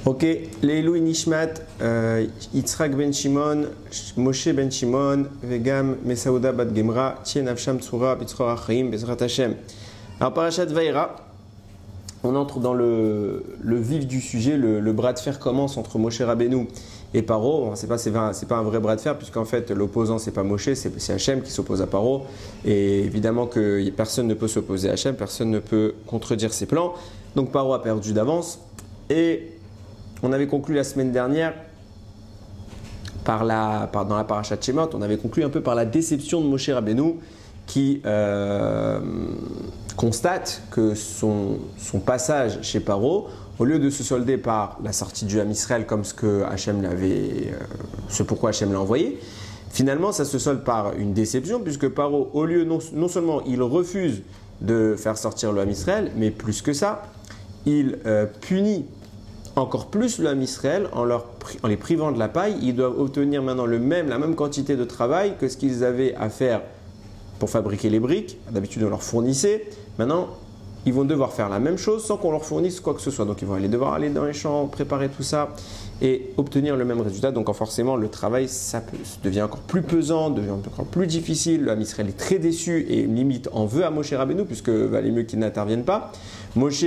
Ok, Leilou Nishmat, Yitzhak ben Shimon, Moshe ben Shimon, Vegam Mesaouda bat Gemra, Tien Avsham Tsura, Bitzchor Achaim, Bezrat Hashem. Alors, Parashat Vaïra, on entre dans le vif du sujet, le bras de fer commence entre Moshe Rabbeinu et Paro. Bon, c'est pas un vrai bras de fer, puisqu'en fait, l'opposant, c'est pas Moshe, c'est Hachem qui s'oppose à Paro. Et évidemment que personne ne peut s'opposer à Hachem, personne ne peut contredire ses plans. Donc, Paro a perdu d'avance. Et on avait conclu la semaine dernière dans la Parashat Shemot, on avait conclu un peu par la déception de Moshe Rabbeinu qui constate que son passage chez Paro, au lieu de se solder par la sortie du Ham Israël comme ce pourquoi Hachem l'a envoyé, finalement ça se solde par une déception puisque Paro, au lieu non seulement il refuse de faire sortir le Ham Israël, mais plus que ça, il punit encore plus le Ham Israël en les privant de la paille. Ils doivent obtenir maintenant la même quantité de travail que ce qu'ils avaient à faire pour fabriquer les briques. D'habitude, on leur fournissait. Maintenant, ils vont devoir faire la même chose sans qu'on leur fournisse quoi que ce soit. Donc, ils vont devoir aller dans les champs, préparer tout ça et obtenir le même résultat. Donc, forcément, le travail devient encore plus pesant, devient encore plus difficile. Le Ham Israël est très déçu et limite en veut à Moshe Rabbeinu puisque valait mieux qu'il n'intervienne pas. Moshe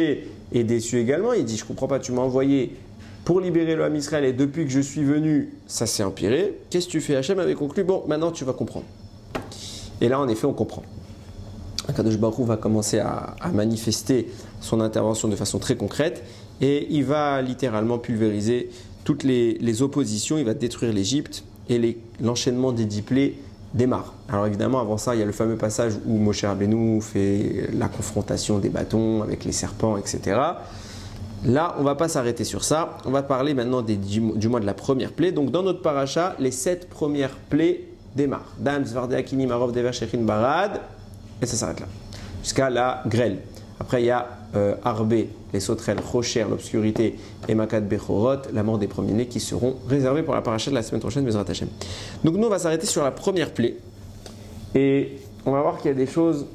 est déçu également. Il dit, je ne comprends pas, tu m'as envoyé pour libérer le Ham Israël et depuis que je suis venu, ça s'est empiré. Qu'est-ce que tu fais? Hachem avait conclu, bon, maintenant tu vas comprendre. Et là, en effet, on comprend. Akadosh Baruch Hu va commencer à manifester son intervention de façon très concrète et il va littéralement pulvériser toutes les oppositions. Il va détruire l'Égypte et l'enchaînement des 10 plaies démarre. Alors évidemment, avant ça, il y a le fameux passage où Moshe Rabbeinu fait la confrontation des bâtons avec les serpents, etc. Là, on ne va pas s'arrêter sur ça. On va parler maintenant du mois de la première plaie. Donc dans notre paracha, les 7 premières plaies démarrent. Dam, Zvardea, Kini, Marov, Dever, Shechin, Barad. Et ça s'arrête là. Jusqu'à la grêle. Après, il y a Arbé, les sauterelles, Rocher, l'obscurité, et Makat Bechorot, la mort des premiers-nés qui seront réservés pour la paracha de la semaine prochaine, Bezrat Hashem. Donc nous, on va s'arrêter sur la première plaie. Et on va voir qu'il y a des choses,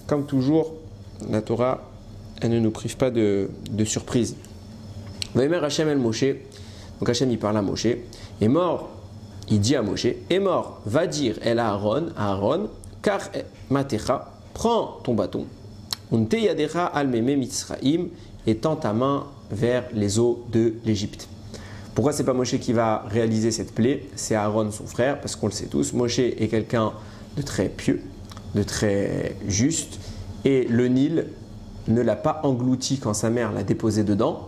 comme toujours, la Torah, elle ne nous prive pas de surprises. Vaïmer Hashem el Moshe, donc Hashem il parle à Moshe, est mort, il dit à Moshe, est mort, va dire el Aaron, car Matecha, prends ton bâton, Unte yadecha al meme Mitzraim, et tends ta main vers les eaux de l'Égypte. Pourquoi c'est pas Moshe qui va réaliser cette plaie? C'est Aaron, son frère, parce qu'on le sait tous, Moshe est quelqu'un de très pieux, de très juste, et le Nil ne l'a pas englouti quand sa mère l'a déposé dedans,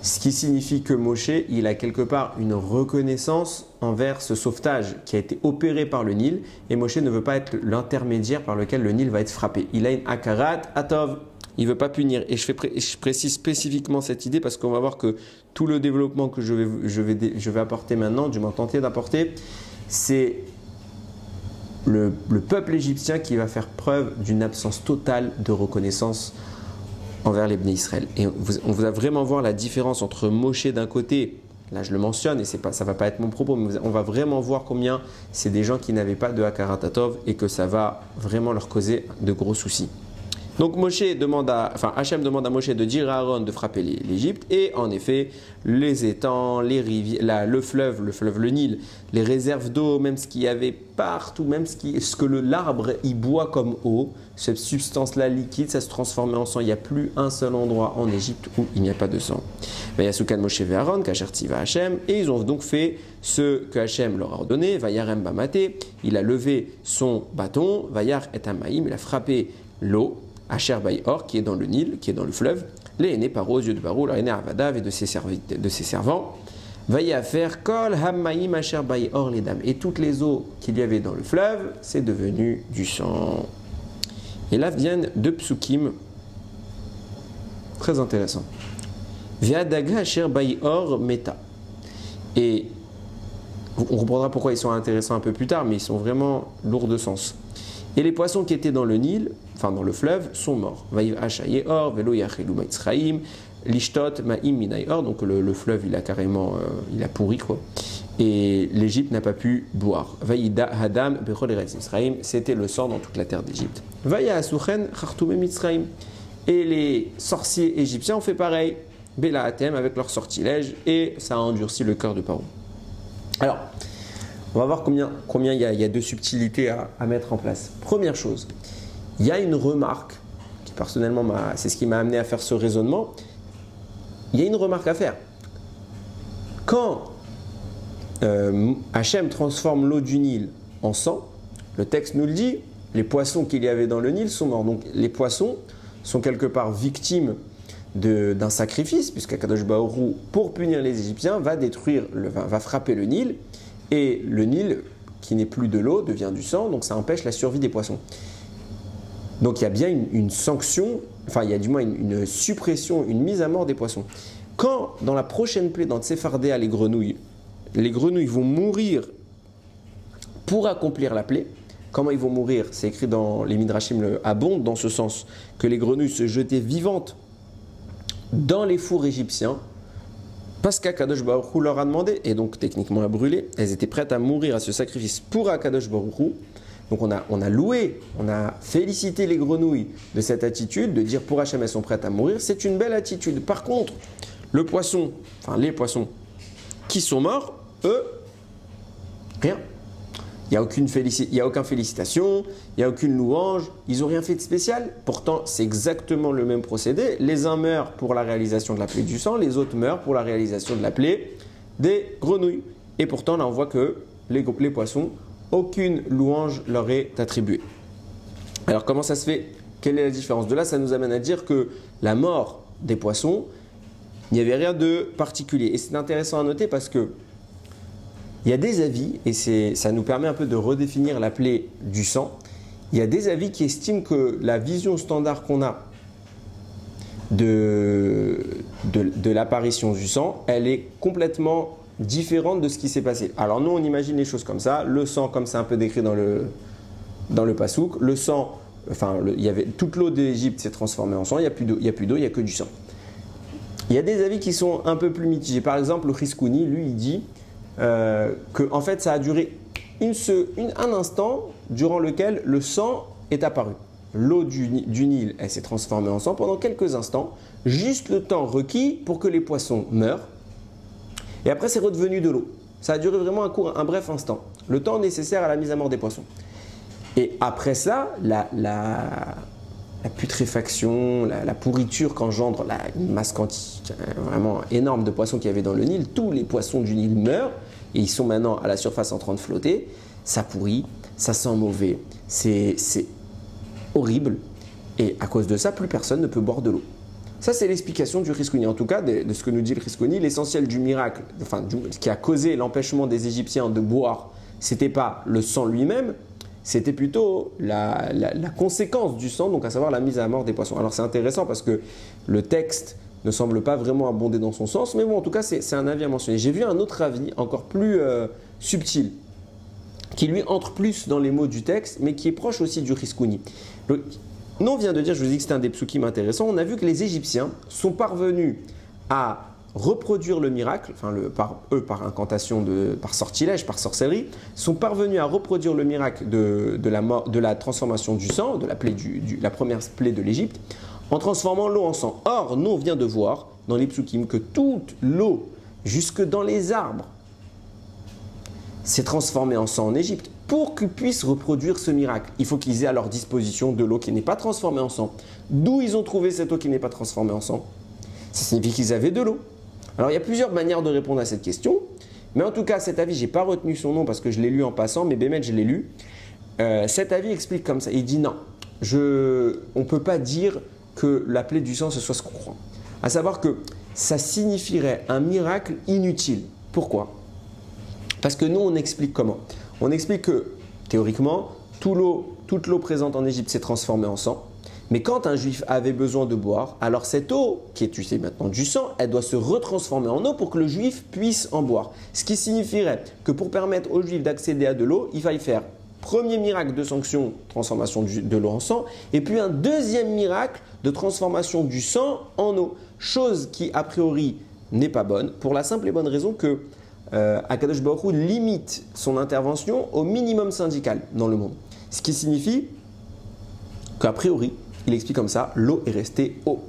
ce qui signifie que Moshe, il a quelque part une reconnaissance envers ce sauvetage qui a été opéré par le Nil, et Moshe ne veut pas être l'intermédiaire par lequel le Nil va être frappé. Il a une akarat atov, il ne veut pas punir. Et je précise spécifiquement cette idée parce qu'on va voir que tout le développement que je vais apporter maintenant, du moins tenter d'apporter, c'est le peuple égyptien qui va faire preuve d'une absence totale de reconnaissance envers les Bnei Israël. Et on va vraiment voir la différence entre Moshe d'un côté, là je le mentionne et ça ne va pas être mon propos, mais on va vraiment voir combien c'est des gens qui n'avaient pas de Hakarat Hatov et que ça va vraiment leur causer de gros soucis. Donc Hachem demande à Moshe de dire à Aaron de frapper l'Égypte et en effet les étangs, les rivières, le fleuve, le Nil, les réserves d'eau, même ce qu'il y avait partout, même ce que l'arbre y boit comme eau, cette substance-là liquide, ça se transformait en sang. Il n'y a plus un seul endroit en Égypte où il n'y a pas de sang. Vayasukan Moshe ve Aaron, Kasher Tiva Hachem, et ils ont donc fait ce que Hachem leur a ordonné. Vayarem Bamate, il a levé son bâton, Vayar et Amaïm, il a frappé l'eau. Asher Baïor, qui est dans le Nil, qui est dans le fleuve, les aînés Paro, aux yeux de Paro, la aînée Avadav et de ses servants, Vaïa faire Kol Hammaïm Asher Baïor les dames. Et toutes les eaux qu'il y avait dans le fleuve, c'est devenu du sang. Et là viennent 2 psukim très intéressants. Viadaga Asher Baïor Meta. Et on comprendra pourquoi ils sont intéressants un peu plus tard, mais ils sont vraiment lourds de sens. Et les poissons qui étaient dans le Nil, enfin dans le fleuve, sont morts. Vaïv Hachaye Or, Velo Yachelu Mitzraim, Lishtot Ma'im Minay Or, donc le fleuve il a carrément il a pourri quoi. Et l'Égypte n'a pas pu boire. Vaïda Hadam Bechol Eretz Mitzraim, c'était le sang dans toute la terre d'Égypte. Vaïa Asuchen Chartume Mitzraim. Et les sorciers égyptiens ont fait pareil. Bela Atem avec leur sortilège et ça a endurci le cœur de Paro. Alors, on va voir combien il y a de subtilités à mettre en place. Première chose, il y a une remarque qui personnellement, c'est ce qui m'a amené à faire ce raisonnement. Il y a une remarque à faire. Quand Hachem transforme l'eau du Nil en sang, le texte nous le dit, les poissons qu'il y avait dans le Nil sont morts. Donc les poissons sont quelque part victimes d'un sacrifice, puisqu'Akadosh Baruch Hu, pour punir les Égyptiens, va frapper le Nil, et le Nil, qui n'est plus de l'eau, devient du sang, donc ça empêche la survie des poissons. Donc il y a bien une sanction, enfin il y a du moins une suppression, une mise à mort des poissons. Quand dans la prochaine plaie, dans Tsefardéa, les grenouilles vont mourir pour accomplir la plaie. Comment ils vont mourir? C'est écrit dans les Midrashim abondent dans ce sens, que les grenouilles se jetaient vivantes dans les fours égyptiens parce qu'Akadosh Baruch Hu leur a demandé, et donc techniquement à brûler, elles étaient prêtes à mourir à ce sacrifice pour Akadosh Baruch Hu. Donc on a loué, on a félicité les grenouilles de cette attitude, de dire pour Hachem elles sont prêtes à mourir, c'est une belle attitude. Par contre, les poissons qui sont morts, eux, rien. Il n'y a aucune félicitation, il n'y a aucune louange, ils n'ont rien fait de spécial. Pourtant, c'est exactement le même procédé. Les uns meurent pour la réalisation de la plaie du sang, les autres meurent pour la réalisation de la plaie des grenouilles. Et pourtant, là, on voit que les poissons, aucune louange leur est attribuée. Alors, comment ça se fait? Quelle est la différence? De là, ça nous amène à dire que la mort des poissons, il n'y avait rien de particulier. Et c'est intéressant à noter parce que il y a des avis, et ça nous permet un peu de redéfinir la plaie du sang. Il y a des avis qui estiment que la vision standard qu'on a de l'apparition du sang, elle est complètement différente de ce qui s'est passé. Alors nous, on imagine les choses comme ça. Le sang, comme c'est un peu décrit dans le pasouk, le sang, toute l'eau d'Égypte s'est transformée en sang. Il n'y a plus d'eau, il n'y a que du sang. Il y a des avis qui sont un peu plus mitigés. Par exemple, le Chizkouni, lui, il dit que en fait ça a duré un instant durant lequel le sang est apparu. L'eau du Nil, elle s'est transformée en sang pendant quelques instants, juste le temps requis pour que les poissons meurent, et après c'est redevenu de l'eau. Ça a duré vraiment un bref instant, le temps nécessaire à la mise à mort des poissons. Et après ça, la putréfaction, la pourriture qu'engendre une masse quantique vraiment énorme de poissons qu'il y avait dans le Nil, tous les poissons du Nil meurent et ils sont maintenant à la surface en train de flotter, ça pourrit, ça sent mauvais, c'est horrible et à cause de ça, plus personne ne peut boire de l'eau. Ça, c'est l'explication du Chizkouni. En tout cas, de ce que nous dit le Chizkouni, l'essentiel du miracle, ce qui a causé l'empêchement des Égyptiens de boire, c'était pas le sang lui-même, c'était plutôt la conséquence du sang, donc à savoir la mise à mort des poissons. Alors c'est intéressant parce que le texte ne semble pas vraiment abonder dans son sens, mais bon, en tout cas, c'est un avis à mentionner. J'ai vu un autre avis encore plus subtil, qui lui entre plus dans les mots du texte, mais qui est proche aussi du Chizkouni. Nous, on vient de dire, je vous ai dit que c'était un des psukim intéressants, on a vu que les Égyptiens sont parvenus à reproduire le miracle, par incantation, par sortilège, par sorcellerie, sont parvenus à reproduire le miracle de la transformation du sang, de la première plaie de l'Égypte, en transformant l'eau en sang. Or, nous, on vient de voir dans les psukim que toute l'eau, jusque dans les arbres, s'est transformée en sang en Égypte. Pour qu'ils puissent reproduire ce miracle, il faut qu'ils aient à leur disposition de l'eau qui n'est pas transformée en sang. D'où ils ont trouvé cette eau qui n'est pas transformée en sang? Ça signifie qu'ils avaient de l'eau. Alors, il y a plusieurs manières de répondre à cette question. Mais en tout cas, cet avis, je n'ai pas retenu son nom parce que je l'ai lu en passant, mais Bémet, je l'ai lu. Cet avis explique comme ça. Il dit non, on ne peut pas dire que la plaie du sang, ce soit ce qu'on croit. À savoir que ça signifierait un miracle inutile. Pourquoi? Parce que nous, on explique comment? On explique que, théoriquement, toute l'eau présente en Égypte s'est transformée en sang. Mais quand un juif avait besoin de boire, alors cette eau, qui est tu sais maintenant du sang, elle doit se retransformer en eau pour que le juif puisse en boire. Ce qui signifierait que pour permettre aux juifs d'accéder à de l'eau, il faille faire premier miracle de sanction, transformation de l'eau en sang, et puis un deuxième miracle de transformation du sang en eau. Chose qui, a priori, n'est pas bonne, pour la simple et bonne raison que Akadosh Baruch Hu limite son intervention au minimum syndical dans le monde. Ce qui signifie qu'a priori, il explique comme ça, l'eau est restée eau.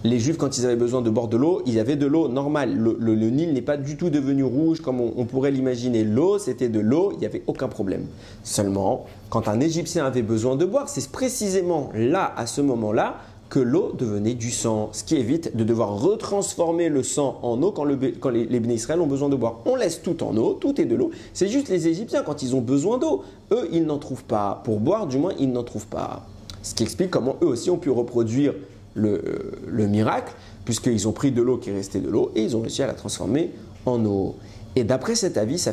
les Juifs, quand ils avaient besoin de boire de l'eau, ils avaient de l'eau normale. Le Nil n'est pas du tout devenu rouge comme on pourrait l'imaginer. L'eau, c'était de l'eau, il n'y avait aucun problème. Seulement, quand un Égyptien avait besoin de boire, c'est précisément là, à ce moment-là, que l'eau devenait du sang, ce qui évite de devoir retransformer le sang en eau quand les Béné Israël ont besoin de boire. On laisse tout en eau, tout est de l'eau. C'est juste les Égyptiens, quand ils ont besoin d'eau, eux, ils n'en trouvent pas. Pour boire, du moins, ils n'en trouvent pas. Ce qui explique comment eux aussi ont pu reproduire le miracle, puisqu'ils ont pris de l'eau qui restait de l'eau et ils ont réussi à la transformer en eau. Et d'après cet avis, ça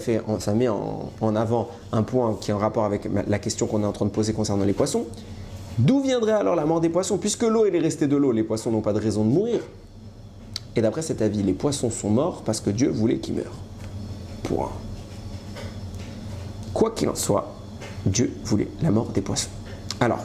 met en avant un point qui est en rapport avec la question qu'on est en train de poser concernant les poissons. D'où viendrait alors la mort des poissons? Puisque l'eau elle est restée de l'eau, les poissons n'ont pas de raison de mourir. Et d'après cet avis, les poissons sont morts parce que Dieu voulait qu'ils meurent. Point. Quoi qu'il en soit, Dieu voulait la mort des poissons. Alors,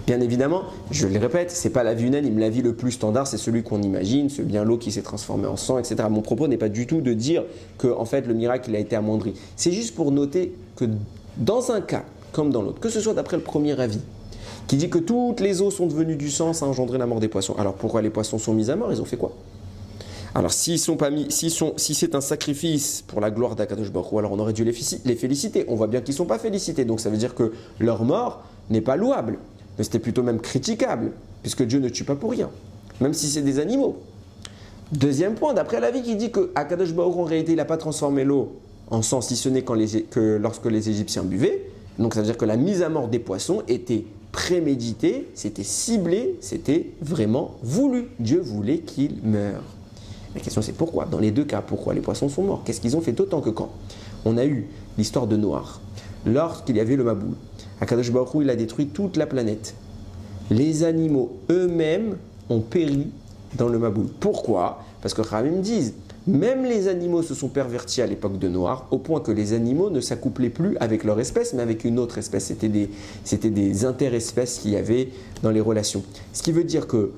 bien évidemment, je le répète, ce n'est pas l'avis unanime. L'avis le plus standard, c'est celui qu'on imagine, c'est bien l'eau qui s'est transformée en sang, etc. Mon propos n'est pas du tout de dire que en fait, le miracle il a été amoindri. C'est juste pour noter que dans un cas comme dans l'autre, que ce soit d'après le premier avis, qui dit que toutes les eaux sont devenues du sang, ça a engendré la mort des poissons. Alors pourquoi les poissons sont mis à mort? Ils ont fait quoi? Alors si c'est un sacrifice pour la gloire d'Akadosh Baruch Hu, alors on aurait dû les féliciter. On voit bien qu'ils ne sont pas félicités, donc ça veut dire que leur mort n'est pas louable, mais c'était plutôt même critiquable, puisque Dieu ne tue pas pour rien, même si c'est des animaux. Deuxième point, d'après l'avis qui dit que Akadosh Baruch Hu, en réalité, il n'a pas transformé l'eau en sang, si ce n'est que lorsque les Égyptiens buvaient. Donc ça veut dire que la mise à mort des poissons était prémédité, c'était ciblé, c'était vraiment voulu. Dieu voulait qu'ils meurent. La question c'est pourquoi? Dans les deux cas, pourquoi les poissons sont morts? Qu'est-ce qu'ils ont fait d'autant que quand on a eu l'histoire de Noach, lorsqu'il y avait le Maboul, Akadosh Baruch Hu, il a détruit toute la planète. Les animaux eux-mêmes ont péri dans le Maboul. Pourquoi? Parce que Khamim disent, même les animaux se sont pervertis à l'époque de Noach, au point que les animaux ne s'accouplaient plus avec leur espèce, mais avec une autre espèce. C'était des interespèces qu'il y avait dans les relations. Ce qui veut dire que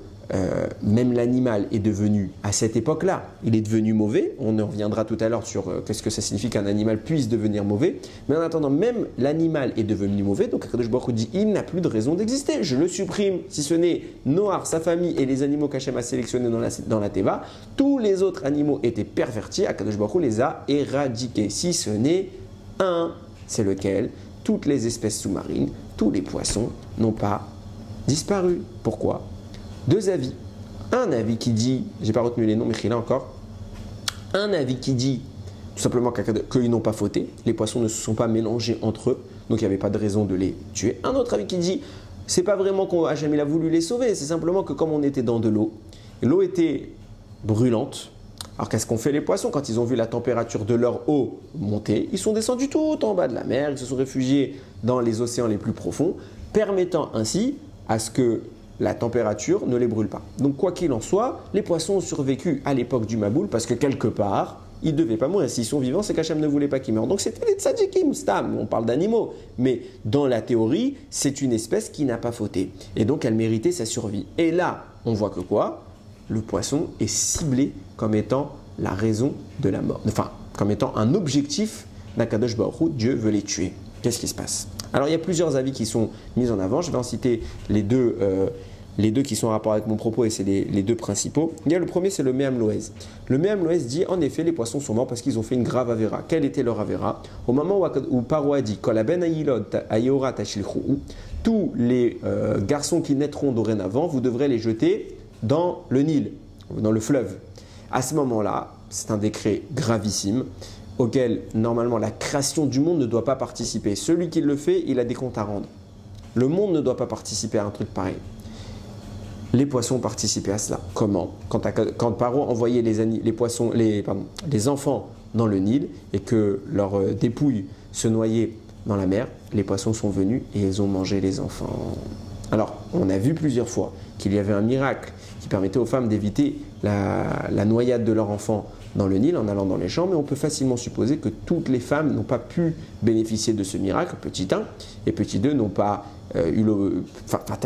même l'animal est devenu, à cette époque-là, il est devenu mauvais. On en reviendra tout à l'heure sur qu'est-ce que ça signifie qu'un animal puisse devenir mauvais. Mais en attendant, même l'animal est devenu mauvais. Donc Akadosh Baruch Hu dit, il n'a plus de raison d'exister. Je le supprime, si ce n'est Noach, sa famille et les animaux qu'Hachem a sélectionnés dans la Teva. Tous les autres animaux étaient pervertis. Akadosh Baruch Hu les a éradiqués. Si ce n'est un, c'est lequel? Toutes les espèces sous-marines, tous les poissons n'ont pas disparu. Pourquoi? Deux avis. Un avis qui dit, j'ai pas retenu les noms, mais là encore, un avis qui dit tout simplement qu'ils n'ont pas fauté, les poissons ne se sont pas mélangés entre eux, donc il n'y avait pas de raison de les tuer. Un autre avis qui dit, c'est pas vraiment qu'Hachem a voulu les sauver, c'est simplement que comme on était dans de l'eau, l'eau était brûlante. Alors qu'est-ce qu'ont fait les poissons quand ils ont vu la température de leur eau monter? Ils sont descendus tout en bas de la mer, ils se sont réfugiés dans les océans les plus profonds, permettant ainsi à ce que la température ne les brûle pas. Donc quoi qu'il en soit, les poissons ont survécu à l'époque du Maboul parce que quelque part, ils ne devaient pas mourir. S'ils sont vivants, c'est qu'Hachem ne voulait pas qu'ils meurent. Donc c'était des tzadikim, stam, on parle d'animaux. Mais dans la théorie, c'est une espèce qui n'a pas fauté. Et donc elle méritait sa survie. Et là, on voit que quoi? Le poisson est ciblé comme étant la raison de la mort. Enfin, comme étant un objectif d'Akadosh Baruch Hu, Dieu veut les tuer. Qu'est-ce qui se passe? Alors il y a plusieurs avis qui sont mis en avant. Je vais en citer les deux qui sont en rapport avec mon propos et c'est les deux principaux. Il y a le premier, c'est le Me'am Loez. Le Me'am Loez dit en effet les poissons sont morts parce qu'ils ont fait une grave avéra. Quelle était leur avéra? Au moment où Paro a dit Kol ben ayilod ayora tashilchou, tous les garçons qui naîtront dorénavant, vous devrez les jeter dans le Nil, dans le fleuve. À ce moment-là, c'est un décret gravissime auquel normalement la création du monde ne doit pas participer. Celui qui le fait, il a des comptes à rendre. Le monde ne doit pas participer à un truc pareil. Les poissons participaient à cela. Comment? Quand Paro envoyait les enfants dans le Nil et que leurs dépouilles se noyaient dans la mer, les poissons sont venus et ils ont mangé les enfants. Alors, on a vu plusieurs fois qu'il y avait un miracle qui permettait aux femmes d'éviter la noyade de leurs enfants dans le Nil en allant dans les champs, mais on peut facilement supposer que toutes les femmes n'ont pas pu bénéficier de ce miracle, petit 1, et petit 2 n'ont pas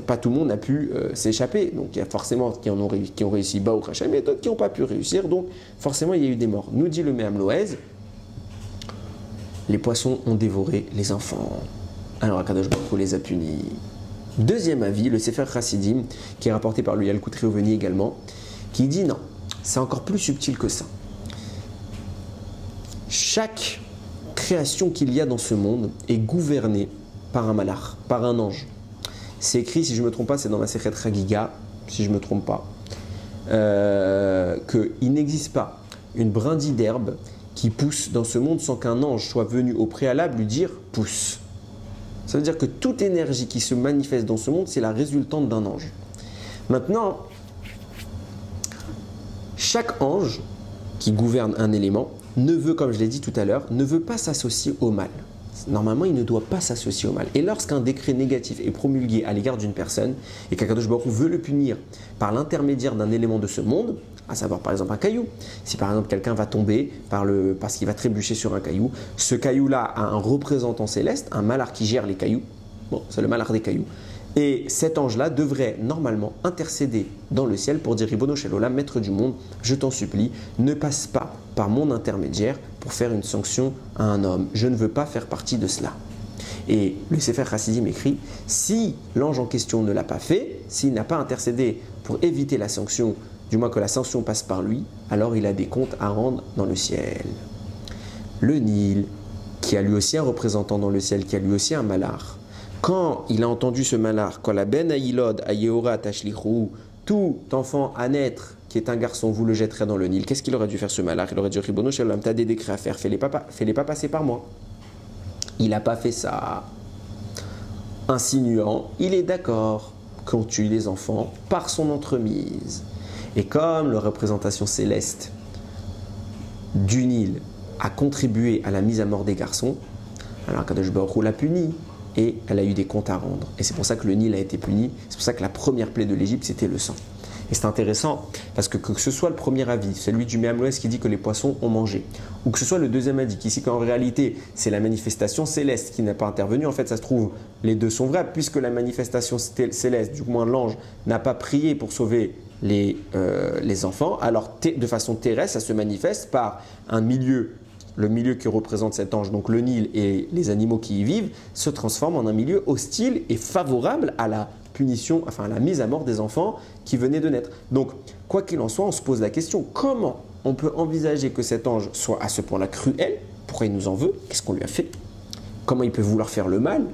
pas tout le monde a pu s'échapper. Donc il y a forcément qui ont réussi Baruch Hashem, et d'autres qui n'ont pas pu réussir, donc forcément il y a eu des morts. Nous dit le Me'am Loez, les poissons ont dévoré les enfants. Alors Akadosh Baruch Hu les a punis. Deuxième avis, le Sefer Chassidim, qui est rapporté par le Yalkut Reuveni également, qui dit non, c'est encore plus subtil que ça. Chaque création qu'il y a dans ce monde est gouvernée par un malach, par un ange. C'est écrit, si je ne me trompe pas, c'est dans la Masechet Chagiga, si je ne me trompe pas, qu'il n'existe pas une brindille d'herbe qui pousse dans ce monde sans qu'un ange soit venu au préalable lui dire « pousse ». Ça veut dire que toute énergie qui se manifeste dans ce monde, c'est la résultante d'un ange. Maintenant, chaque ange qui gouverne un élément ne veut, comme je l'ai dit tout à l'heure, ne veut pas s'associer au mal. Normalement, il ne doit pas s'associer au mal. Et lorsqu'un décret négatif est promulgué à l'égard d'une personne et qu'Akadosh Baruch Hu veut le punir par l'intermédiaire d'un élément de ce monde, à savoir par exemple un caillou, si par exemple quelqu'un va tomber parce qu'il va trébucher sur un caillou, ce caillou-là a un représentant céleste, un malach qui gère les cailloux, bon, c'est le malach des cailloux, et cet ange-là devrait normalement intercéder dans le ciel pour dire Ribono Shel Olam, maître du monde, je t'en supplie, ne passe pas par mon intermédiaire pour faire une sanction à un homme. Je ne veux pas faire partie de cela. Et le Sefer Chassidim écrit, si l'ange en question ne l'a pas fait, s'il n'a pas intercédé pour éviter la sanction, du moins que la sanction passe par lui, alors il a des comptes à rendre dans le ciel. Le Nil, qui a lui aussi un représentant dans le ciel, qui a lui aussi un malach, quand il a entendu ce malach, quand la ben aïlod ayehora tashlichou, tout enfant à naître qui est un garçon, vous le jetterez dans le Nil, qu'est-ce qu'il aurait dû faire ce malach? Il aurait dû dire Ribono Shel Olam, t'as des décrets à faire, fais-les pas passer par moi. Il n'a pas fait ça, insinuant, il est d'accord qu'on tue les enfants par son entremise. Et comme la représentation céleste du Nil a contribué à la mise à mort des garçons, alors Kadosh Baruch Hu l'a puni et elle a eu des comptes à rendre. Et c'est pour ça que le Nil a été puni, c'est pour ça que la première plaie de l'Égypte c'était le sang. Et c'est intéressant parce que ce soit le premier avis, celui du Méhamloès qui dit que les poissons ont mangé, ou que ce soit le deuxième avis qui dit qu'en réalité c'est la manifestation céleste qui n'a pas intervenu, en fait ça se trouve les deux sont vrais puisque la manifestation céleste, du moins l'ange, n'a pas prié pour sauver les enfants, alors de façon terrestre ça se manifeste par un milieu, le milieu qui représente cet ange, donc le Nil et les animaux qui y vivent, se transforme en un milieu hostile et favorable à la punition, enfin à la mise à mort des enfants qui venaient de naître. Donc, quoi qu'il en soit, on se pose la question, comment on peut envisager que cet ange soit à ce point-là cruel? Pourquoi il nous en veut? Qu'est-ce qu'on lui a fait? Comment il peut vouloir faire le mal?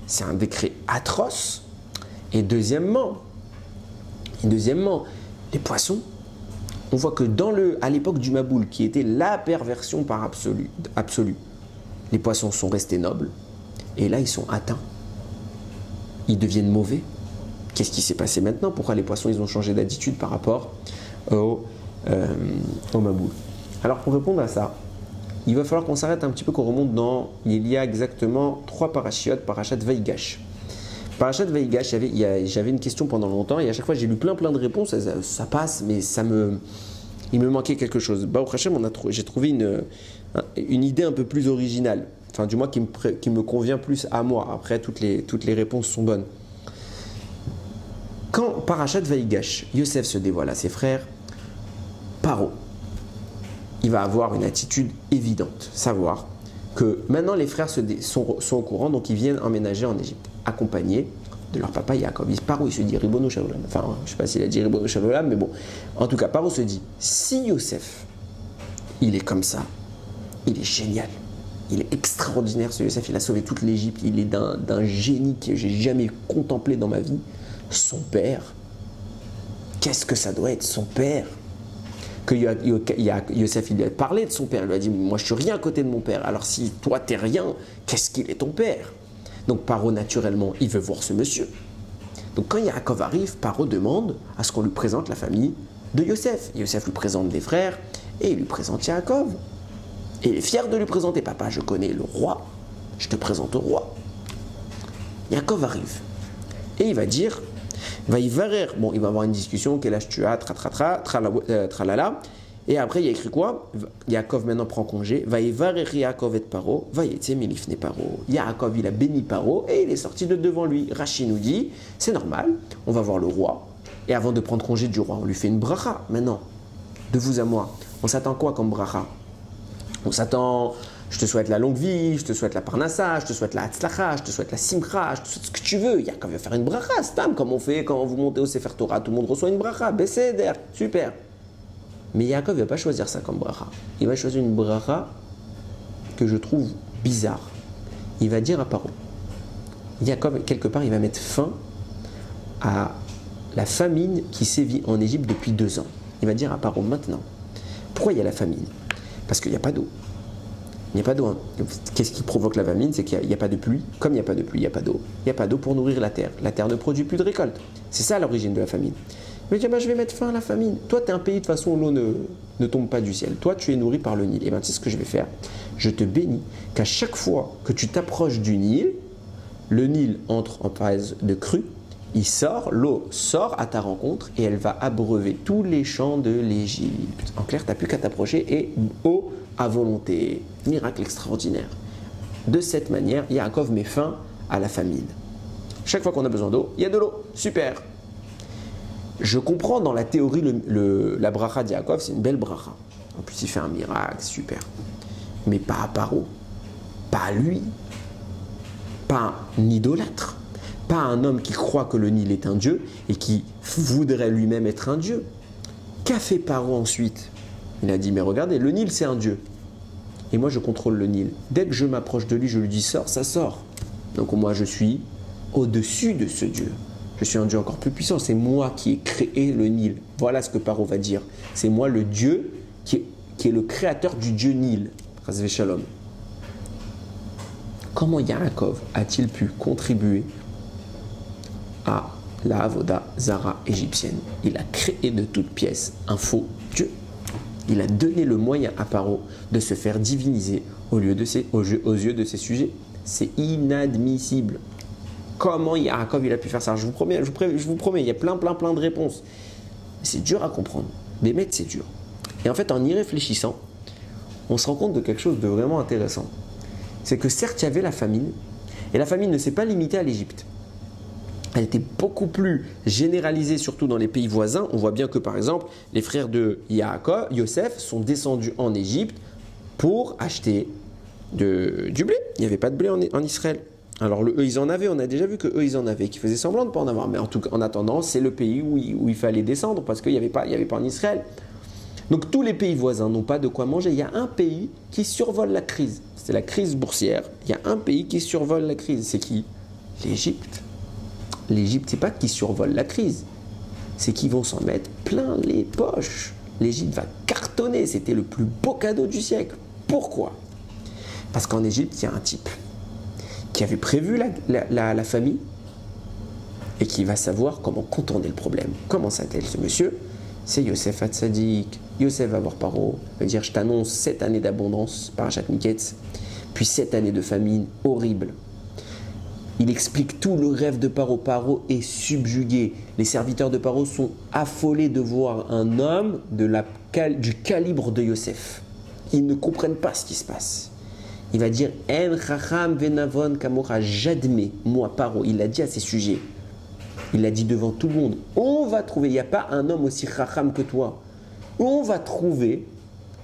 C'est un décret atroce. Et deuxièmement, les poissons, on voit que à l'époque du Maboul, qui était la perversion par absolue, les poissons sont restés nobles, et là ils sont atteints. Ils deviennent mauvais. Qu'est-ce qui s'est passé maintenant? Pourquoi les poissons ils ont changé d'attitude par rapport au Maboul? Alors pour répondre à ça, il va falloir qu'on s'arrête un petit peu, qu'on remonte il y a exactement 3 parachiotes, parachat Vaïgash. Parachat Vaïgash, j'avais une question pendant longtemps et à chaque fois j'ai lu plein de réponses, ça passe, mais il me manquait quelque chose. Baruch Hashem, j'ai trouvé une idée un peu plus originale, enfin du moins qui me convient plus à moi. Après, toutes les réponses sont bonnes. Quand Parachat Vaïgash, Yosef se dévoile à ses frères, Paro, il va avoir une attitude évidente, savoir que maintenant les frères sont au courant, donc ils viennent emménager en Égypte, accompagnés de leur papa Yaakov. Paro, il se dit Ribono Shel Olam. Enfin, je ne sais pas s'il a dit Ribono Shel Olam, mais bon. En tout cas, Paro se dit, si Yosef, il est comme ça, il est génial, il est extraordinaire, ce Yosef, il a sauvé toute l'Égypte, il est d'un génie que j'ai jamais contemplé dans ma vie. Son père, qu'est-ce que ça doit être son père? Que Yosef, il lui a parlé de son père, il lui a dit, moi je suis rien à côté de mon père, alors si toi t'es rien, qu'est-ce qu'il est ton père? Donc Paro, naturellement, il veut voir ce monsieur. Donc quand Yaakov arrive, Paro demande à ce qu'on lui présente la famille de Yosef. Yosef lui présente des frères et il lui présente Yaakov. Et il est fier de lui présenter, papa, je connais le roi, je te présente au roi. Yaakov arrive et il va dire, il va avoir une discussion, quel âge tu as, tralala. Et après, il y a écrit quoi? Yaakov maintenant prend congé. Vaïvarer Yaakov et Paro, vaïetse milifne Paro. Yaakov, il a béni Paro et il est sorti de devant lui. Rachi nous dit, c'est normal, on va voir le roi. Et avant de prendre congé du roi, on lui fait une bracha. Maintenant, de vous à moi, on s'attend quoi comme bracha? On s'attend, je te souhaite la longue vie, je te souhaite la parnassa, je te souhaite la hatzlacha, je te souhaite la simcha, je te souhaite ce que tu veux. Yaakov va faire une bracha, stam, comme on fait quand vous montez au Sefer Torah, tout le monde reçoit une bracha, besséder, super. Mais Yaakov ne va pas choisir ça comme bracha. Il va choisir une bracha que je trouve bizarre. Il va dire à Paro, Yaakov, quelque part, il va mettre fin à la famine qui sévit en Égypte depuis 2 ans. Il va dire à Paro maintenant, pourquoi il y a la famine? Parce qu'il n'y a pas d'eau. Il n'y a pas d'eau. Hein. Qu'est-ce qui provoque la famine? C'est qu'il n'y a pas de pluie. Comme il n'y a pas de pluie, il n'y a pas d'eau. Il n'y a pas d'eau pour nourrir la terre. La terre ne produit plus de récolte. C'est ça l'origine de la famine. Il va dire, je vais mettre fin à la famine. Toi, tu es un pays de toute façon où l'eau ne tombe pas du ciel. Toi, tu es nourri par le Nil. Et bien, tu sais ce que je vais faire? Je te bénis qu'à chaque fois que tu t'approches du Nil, le Nil entre en phase de crue. Il sort, l'eau sort à ta rencontre et elle va abreuver tous les champs de l'Égypte. En clair, tu n'as plus qu'à t'approcher et eau à volonté. Miracle extraordinaire. De cette manière, Yaakov met fin à la famine. Chaque fois qu'on a besoin d'eau, il y a de l'eau. Super. Je comprends dans la théorie la bracha de Yaakov, c'est une belle bracha. En plus, il fait un miracle, super. Mais pas à Paro, pas à lui, pas un idolâtre. Pas un homme qui croit que le Nil est un dieu et qui voudrait lui-même être un dieu. Qu'a fait Paro ensuite? Il a dit, mais regardez, le Nil c'est un dieu. Et moi je contrôle le Nil. Dès que je m'approche de lui, je lui dis sors, ça sort. Donc moi je suis au-dessus de ce dieu. Je suis un dieu encore plus puissant. C'est moi qui ai créé le Nil. Voilà ce que Paro va dire. C'est moi le dieu qui est le créateur du dieu Nil. Chas v'shalom. Comment Yaakov a-t-il pu contribuer à la Avoda Zara égyptienne? Il a créé de toutes pièces un faux Dieu. Il a donné le moyen à Paro de se faire diviniser aux yeux de ses sujets. C'est inadmissible. Comment Yaakov il a pu faire ça? Je vous promets, il y a plein de réponses. C'est dur à comprendre. Mais mec, c'est dur. Et en fait, en y réfléchissant, on se rend compte de quelque chose de vraiment intéressant. C'est que certes, il y avait la famine, et la famine ne s'est pas limitée à l'Égypte. Elle était beaucoup plus généralisée, surtout dans les pays voisins. On voit bien que, par exemple, les frères de Yaakov, Yosef, sont descendus en Égypte pour acheter du blé. Il n'y avait pas de blé en Israël. Alors, eux, ils en avaient. On a déjà vu qu'eux, ils en avaient, qui faisaient semblant de ne pas en avoir. Mais en tout cas, en attendant, c'est le pays où il fallait descendre parce qu'il n'y avait pas en Israël. Donc, tous les pays voisins n'ont pas de quoi manger. Il y a un pays qui survole la crise. C'est la crise boursière. Il y a un pays qui survole la crise. C'est qui? L'Égypte. L'Égypte, c'est pas qu'ils survolent la crise, c'est qu'ils vont s'en mettre plein les poches. L'Égypte va cartonner, c'était le plus beau cadeau du siècle. Pourquoi? Parce qu'en Égypte, il y a un type qui avait prévu la famille et qui va savoir comment contourner le problème. Comment s'appelle ce monsieur? C'est Yosef Hatzadik. Yosef va voir Paro, va dire je t'annonce 7 années d'abondance, parachat Miketz, puis 7 années de famine horrible. Il explique tout le rêve de Paro. Paro est subjugué. Les serviteurs de Paro sont affolés de voir un homme du calibre de Yosef. Ils ne comprennent pas ce qui se passe. Il va dire En chacham venavon kamora, j'admets, moi Paro, il l'a dit à ses sujets. Il l'a dit devant tout le monde. On va trouver, il n'y a pas un homme aussi chacham que toi. On va trouver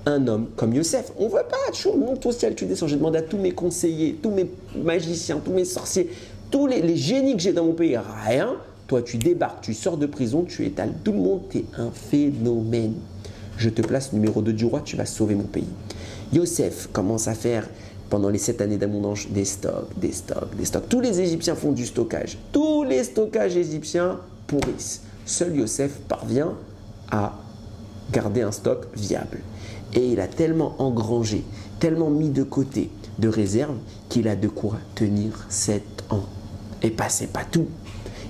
un homme comme Yosef. On ne va pas, tu montes au ciel, tu descends. J'ai demandé à tous mes conseillers, tous mes magiciens, tous mes sorciers, tous les génies que j'ai dans mon pays, rien. Toi, tu débarques, tu sors de prison, tu étales tout le monde, tu es un phénomène. Je te place numéro 2 du roi, tu vas sauver mon pays. Yosef commence à faire, pendant les 7 années d'abondance, des stocks. Tous les Égyptiens font du stockage. Tous les stockages égyptiens pourrissent. Seul Yosef parvient à garder un stock viable. Et il a tellement engrangé, tellement mis de côté de réserves qu'il a de quoi tenir 7 ans. Et c'est pas tout.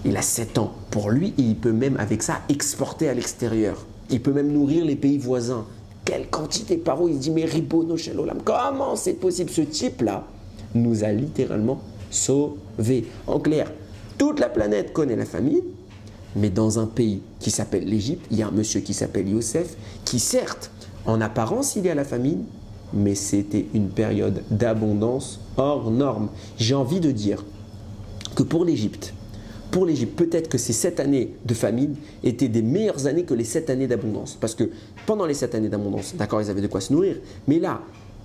Il a 7 ans pour lui et il peut même avec ça exporter à l'extérieur. Il peut même nourrir les pays voisins. Quelle quantité par eau? Il se dit mais ribono shel olam, comment c'est possible? Ce type-là nous a littéralement sauvés. En clair, toute la planète connaît la famine, mais dans un pays qui s'appelle l'Égypte, il y a un monsieur qui s'appelle Yosef, qui certes, en apparence, il y a la famine, mais c'était une période d'abondance hors norme. J'ai envie de dire que pour l'Égypte, peut-être que ces 7 années de famine étaient des meilleures années que les 7 années d'abondance. Parce que pendant les 7 années d'abondance, d'accord, ils avaient de quoi se nourrir, mais là,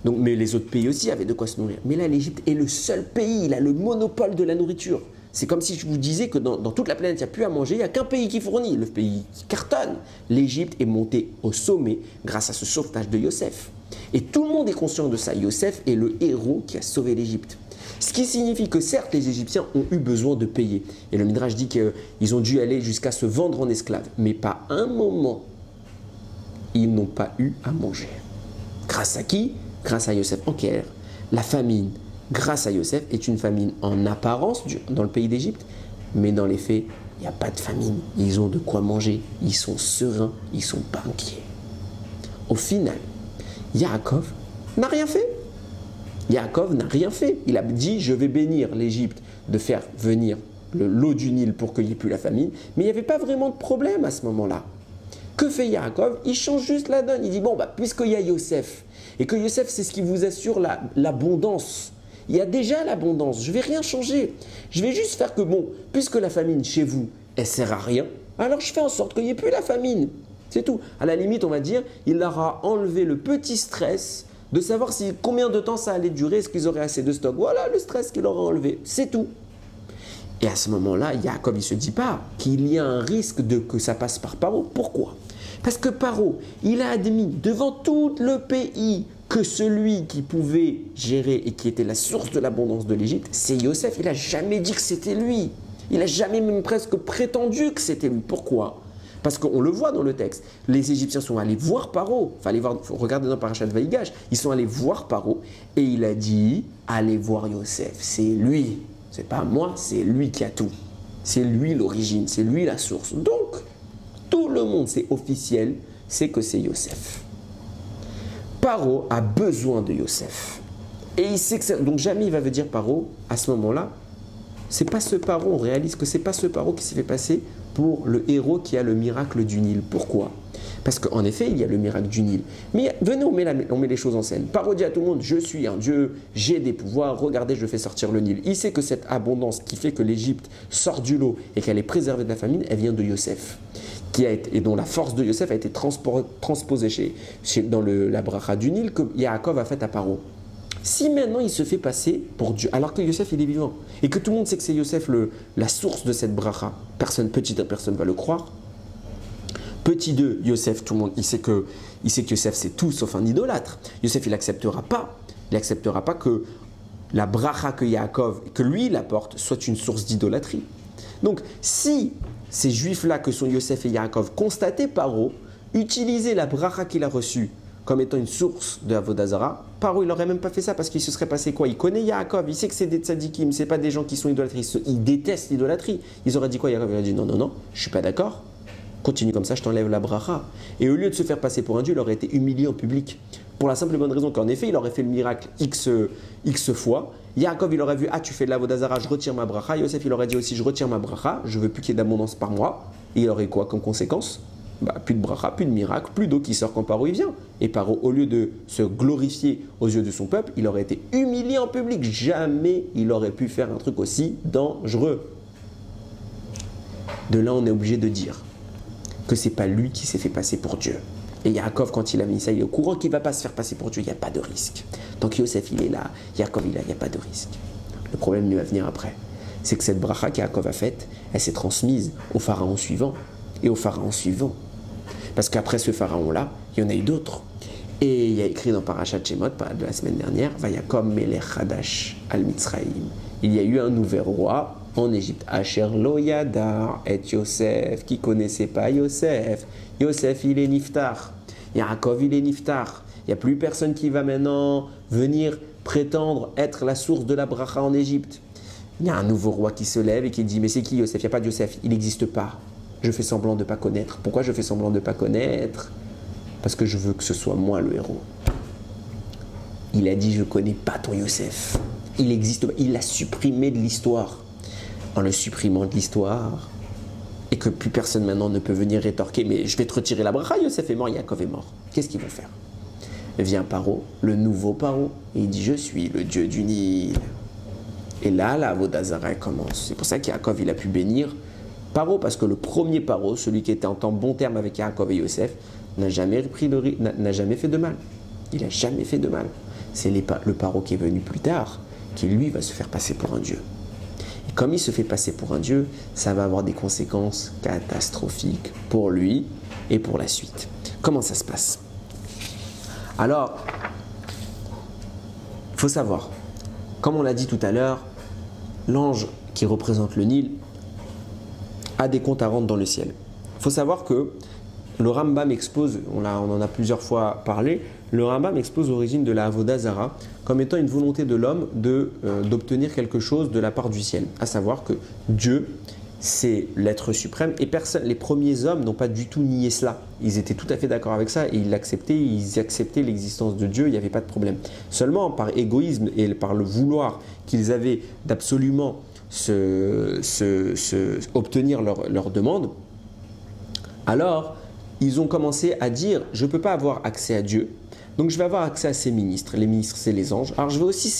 mais les autres pays aussi avaient de quoi se nourrir. Mais là, l'Égypte est le seul pays, il a le monopole de la nourriture. C'est comme si je vous disais que dans toute la planète, il n'y a plus à manger, il n'y a qu'un pays qui fournit, le pays qui cartonne. L'Égypte est montée au sommet grâce à ce sauvetage de Yosef. Et tout le monde est conscient de ça. Yosef est le héros qui a sauvé l'Égypte. Ce qui signifie que certes, les Égyptiens ont eu besoin de payer. Et le Midrash dit qu'ils ont dû aller jusqu'à se vendre en esclaves. Mais pas un moment, ils n'ont pas eu à manger. Grâce à qui? Grâce à Yosef en Caire. La famine, grâce à Yosef, est une famine en apparence dans le pays d'Égypte, mais dans les faits, il n'y a pas de famine. Ils ont de quoi manger, ils sont sereins, ils ne sont pas inquiets. Au final, Yaakov n'a rien fait. Yaakov n'a rien fait. Il a dit, je vais bénir l'Égypte de faire venir l'eau du Nil pour qu'il n'y ait plus la famine, mais il n'y avait pas vraiment de problème à ce moment-là. Que fait Yaakov? Il change juste la donne. Il dit, bon, puisqu'il y a Yosef, et que Yosef, c'est ce qui vous assure l'abondance, il y a déjà l'abondance, je ne vais rien changer. Je vais juste faire que, bon, puisque la famine chez vous, elle ne sert à rien, alors je fais en sorte qu'il n'y ait plus la famine. C'est tout. À la limite, on va dire, il leur a enlevé le petit stress de savoir combien de temps ça allait durer, est-ce qu'ils auraient assez de stock. Voilà le stress qu'il leur a enlevé, c'est tout. Et à ce moment-là, Yaakov, il ne se dit pas qu'il y a un risque que ça passe par Paro. Pourquoi? Parce que Paro, il a admis devant tout le pays que celui qui pouvait gérer et qui était la source de l'abondance de l'Égypte, c'est Yosef. Il n'a jamais dit que c'était lui. Il n'a jamais même presque prétendu que c'était lui. Pourquoi? Parce qu'on le voit dans le texte. Les Égyptiens sont allés voir Paro. Regardez dans Parashat Vaïgash. Ils sont allés voir Paro et il a dit, allez voir Yosef. C'est lui. C'est pas moi, c'est lui qui a tout. C'est lui l'origine, c'est lui la source. Donc, tout le monde, c'est officiel, c'est que c'est Yosef. Paro a besoin de Yosef. Et il sait que c'est... Donc jamais il va dire Paro, à ce moment-là, c'est pas ce Paro, on réalise que c'est pas ce Paro qui s'est fait passer pour le héros qui a le miracle du Nil. Pourquoi? Parce qu'en effet, il y a le miracle du Nil. Mais venez, on met les choses en scène. Paro dit à tout le monde, je suis un dieu, j'ai des pouvoirs, regardez, je fais sortir le Nil. Il sait que cette abondance qui fait que l'Égypte sort du lot et qu'elle est préservée de la famine, elle vient de Yosef. Et dont la force de Yosef a été transposée dans la bracha du Nil que Yaakov a faite à Paro. Si maintenant il se fait passer pour Dieu, alors que Yosef il est vivant, et que tout le monde sait que c'est Yosef la source de cette bracha, petite personne va le croire. Petit 2, Yosef, tout le monde, il sait que Yosef c'est tout sauf un idolâtre. Yosef il n'acceptera pas que la bracha que Yaakov, que lui il apporte, soit une source d'idolâtrie. Donc si ces juifs-là que sont Yosef et Yaakov constataient Paro, utilisaient la bracha qu'il a reçue comme étant une source de Avodah Zara, Paro il n'aurait même pas fait ça parce qu'il se serait passé quoi? Il connaît Yaakov, il sait que c'est des tzadikim, c'est pas des gens qui sont idolâtres, ils détestent l'idolâtrie. Ils auraient dit quoi? Yaakov il a dit non, je suis pas d'accord. Continue comme ça, je t'enlève la bracha. Et au lieu de se faire passer pour un dieu, il aurait été humilié en public. Pour la simple et bonne raison qu'en effet, il aurait fait le miracle X fois. Yaakov, il aurait vu, tu fais de l'Avodah Zara, je retire ma bracha. Yosef, il aurait dit aussi, je retire ma bracha, je veux plus qu'il y ait d'abondance par mois. Et il aurait quoi comme conséquence? Plus de bracha, plus de miracle, plus d'eau qui sort quand Paro il vient. Et Paro, au lieu de se glorifier aux yeux de son peuple, il aurait été humilié en public. Jamais il aurait pu faire un truc aussi dangereux. De là, on est obligé de dire que c'est pas lui qui s'est fait passer pour Dieu. Et Yaakov, quand il a mis ça, il est au courant qu'il ne va pas se faire passer pour Dieu, il n'y a pas de risque. Tant que Yosef il est là, Yaakov il est là, il n'y a pas de risque. Le problème lui va venir après. C'est que cette bracha qu'Yaakov a faite, elle s'est transmise au pharaon suivant et au pharaon suivant. Parce qu'après ce pharaon-là, il y en a eu d'autres. Et il y a écrit dans Parashat Shemot de la semaine dernière, Vayakom Melech Hadash al Mitzraïm. Il y a eu un nouvel roi en Égypte, Asher lo yada et Yosef, qui connaissait pas Yosef. Yosef, il est niftar. Yaakov, il est niftar. Il n'y a plus personne qui va maintenant venir prétendre être la source de la bracha en Égypte. Il y a un nouveau roi qui se lève et qui dit, mais c'est qui Yosef? Il n'y a pas de Yosef, il n'existe pas. Je fais semblant de ne pas connaître. Pourquoi je fais semblant de ne pas connaître? Parce que je veux que ce soit moi le héros. Il a dit, je ne connais pas ton Yosef. Il existe pas. Il l'a supprimé de l'histoire. En le supprimant de l'histoire, et que plus personne maintenant ne peut venir rétorquer, mais je vais te retirer la bracha, Yosef est mort, Yaakov est mort. Qu'est-ce qu'ils vont faire? Vient Paro, le nouveau Paro, et il dit, je suis le dieu du Nil. Et là, la Avodah Zara commence. C'est pour ça qu'Yaakov, il a pu bénir Paro, parce que le premier Paro, celui qui était en bon terme avec Yaakov et Yosef, n'a jamais fait de mal. Il n'a jamais fait de mal. C'est le Paro qui est venu plus tard, qui lui va se faire passer pour un dieu. Comme il se fait passer pour un dieu, ça va avoir des conséquences catastrophiques pour lui et pour la suite. Comment ça se passe? Alors, il faut savoir, comme on l'a dit tout à l'heure, l'ange qui représente le Nil a des comptes à rendre dans le ciel. Il faut savoir que le Rambam expose, on en a plusieurs fois parlé, le Rambam expose l'origine de la Avodah Zara comme étant une volonté de l'homme d'obtenir quelque chose de la part du ciel. À savoir que Dieu, c'est l'être suprême et les premiers hommes n'ont pas du tout nié cela. Ils étaient tout à fait d'accord avec ça et ils acceptaient l'existence de Dieu, il n'y avait pas de problème. Seulement par égoïsme et par le vouloir qu'ils avaient d'absolument obtenir leur demande, alors ils ont commencé à dire « je ne peux pas avoir accès à Dieu ». Donc je vais avoir accès à ces ministres. Les ministres, c'est les anges. Alors je vais aussi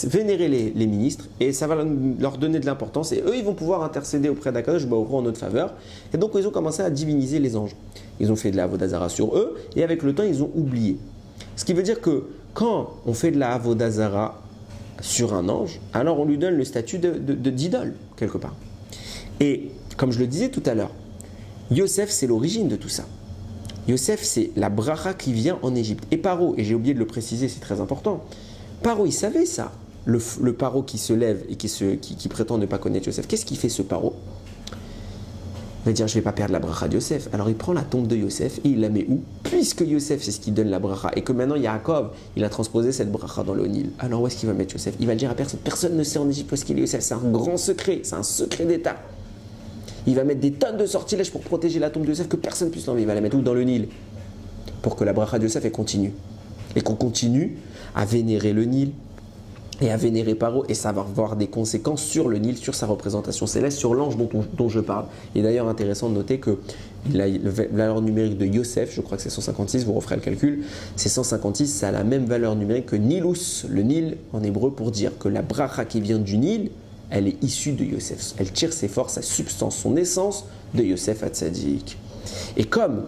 vénérer les ministres et ça va leur donner de l'importance. Et eux, ils vont pouvoir intercéder auprès d'Akadosh Baruch Hu en notre faveur. Et donc ils ont commencé à diviniser les anges. Ils ont fait de la Avodah Zara sur eux et avec le temps, ils ont oublié. Ce qui veut dire que quand on fait de la Avodah Zara sur un ange, alors on lui donne le statut d'idole, quelque part. Et comme je le disais tout à l'heure, Yosef, c'est l'origine de tout ça. Yosef, c'est la bracha qui vient en Égypte. Et Paro, et j'ai oublié de le préciser, c'est très important, Paro, il savait ça. Le Paro qui se lève et qui prétend ne pas connaître Yosef, qu'est-ce qu'il fait ce Paro? Il va dire, je ne vais pas perdre la bracha de Yosef. Alors il prend la tombe de Yosef et il la met où? Puisque Yosef, c'est ce qui donne la bracha. Et que maintenant Yaakov, il a transposé cette bracha dans le Nil. Alors où est-ce qu'il va mettre Yosef? Il va le dire à personne. Personne ne sait en Égypte où est-ce qu'il est Yosef. C'est un grand secret, c'est un secret d'État. Il va mettre des tonnes de sortilèges pour protéger la tombe de Yosef, que personne ne puisse l'enlever. Il va la mettre où? Dans le Nil. Pour que la bracha de Yosef, elle continue. Et qu'on continue à vénérer le Nil et à vénérer Paro. Et ça va avoir des conséquences sur le Nil, sur sa représentation céleste, sur l'ange dont je parle. Il est d'ailleurs intéressant de noter que la valeur numérique de Yosef, je crois que c'est 156, vous referez le calcul, c'est 156, ça a la même valeur numérique que Nilus, le Nil en hébreu, pour dire que la bracha qui vient du Nil, elle est issue de Yosef. Elle tire ses forces, sa substance, son essence de Yosef Hatzadik. Et comme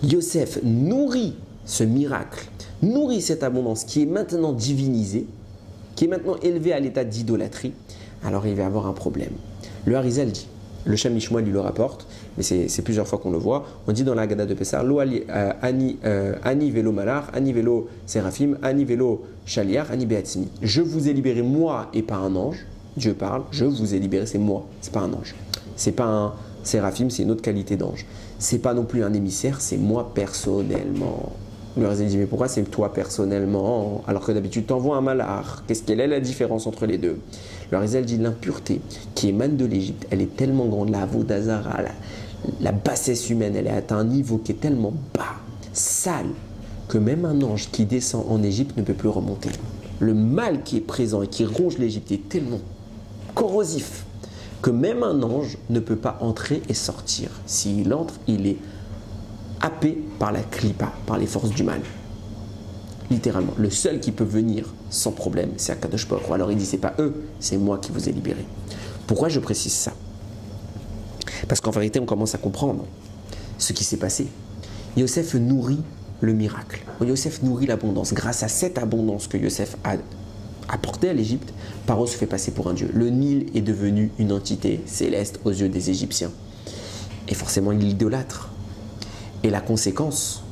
Yosef nourrit ce miracle, nourrit cette abondance qui est maintenant divinisée, qui est maintenant élevée à l'état d'idolâtrie, alors il va y avoir un problème. Le Harizal dit, le Shem Mishmoel lui le rapporte, mais c'est plusieurs fois qu'on le voit, on dit dans la Haggadah de Pessah, Lo ani velo malar, ani velo seraphim, ani velo shaliach, ani beatzmi. Je vous ai libéré moi et pas un ange. Dieu parle, je vous ai libéré, c'est moi, c'est pas un ange. C'est pas un séraphim, c'est une autre qualité d'ange. C'est pas non plus un émissaire, c'est moi personnellement. Le Harizal dit, mais pourquoi c'est toi personnellement alors que d'habitude t'envoies un malach? Quelle est la différence entre les deux? Le Harizal dit, l'impureté qui émane de l'Égypte, elle est tellement grande, la Avodah Zara, la bassesse humaine, elle est atteint un niveau qui est tellement bas, sale, que même un ange qui descend en Égypte ne peut plus remonter. Le mal qui est présent et qui ronge l'Égypte est tellement corrosif que même un ange ne peut pas entrer et sortir. S'il entre, il est happé par la klipa, par les forces du mal. Littéralement, le seul qui peut venir sans problème, c'est Akadosh Baruch Hu. Alors il dit, c'est pas eux, c'est moi qui vous ai libéré. Pourquoi je précise ça? Parce qu'en vérité, on commence à comprendre ce qui s'est passé. Yosef nourrit le miracle. Yosef nourrit l'abondance. Grâce à cette abondance que Yosef a apportée à l'Égypte, Paro se fait passer pour un dieu. Le Nil est devenu une entité céleste aux yeux des Égyptiens. Et forcément, il l'idolâtre. Et la conséquence,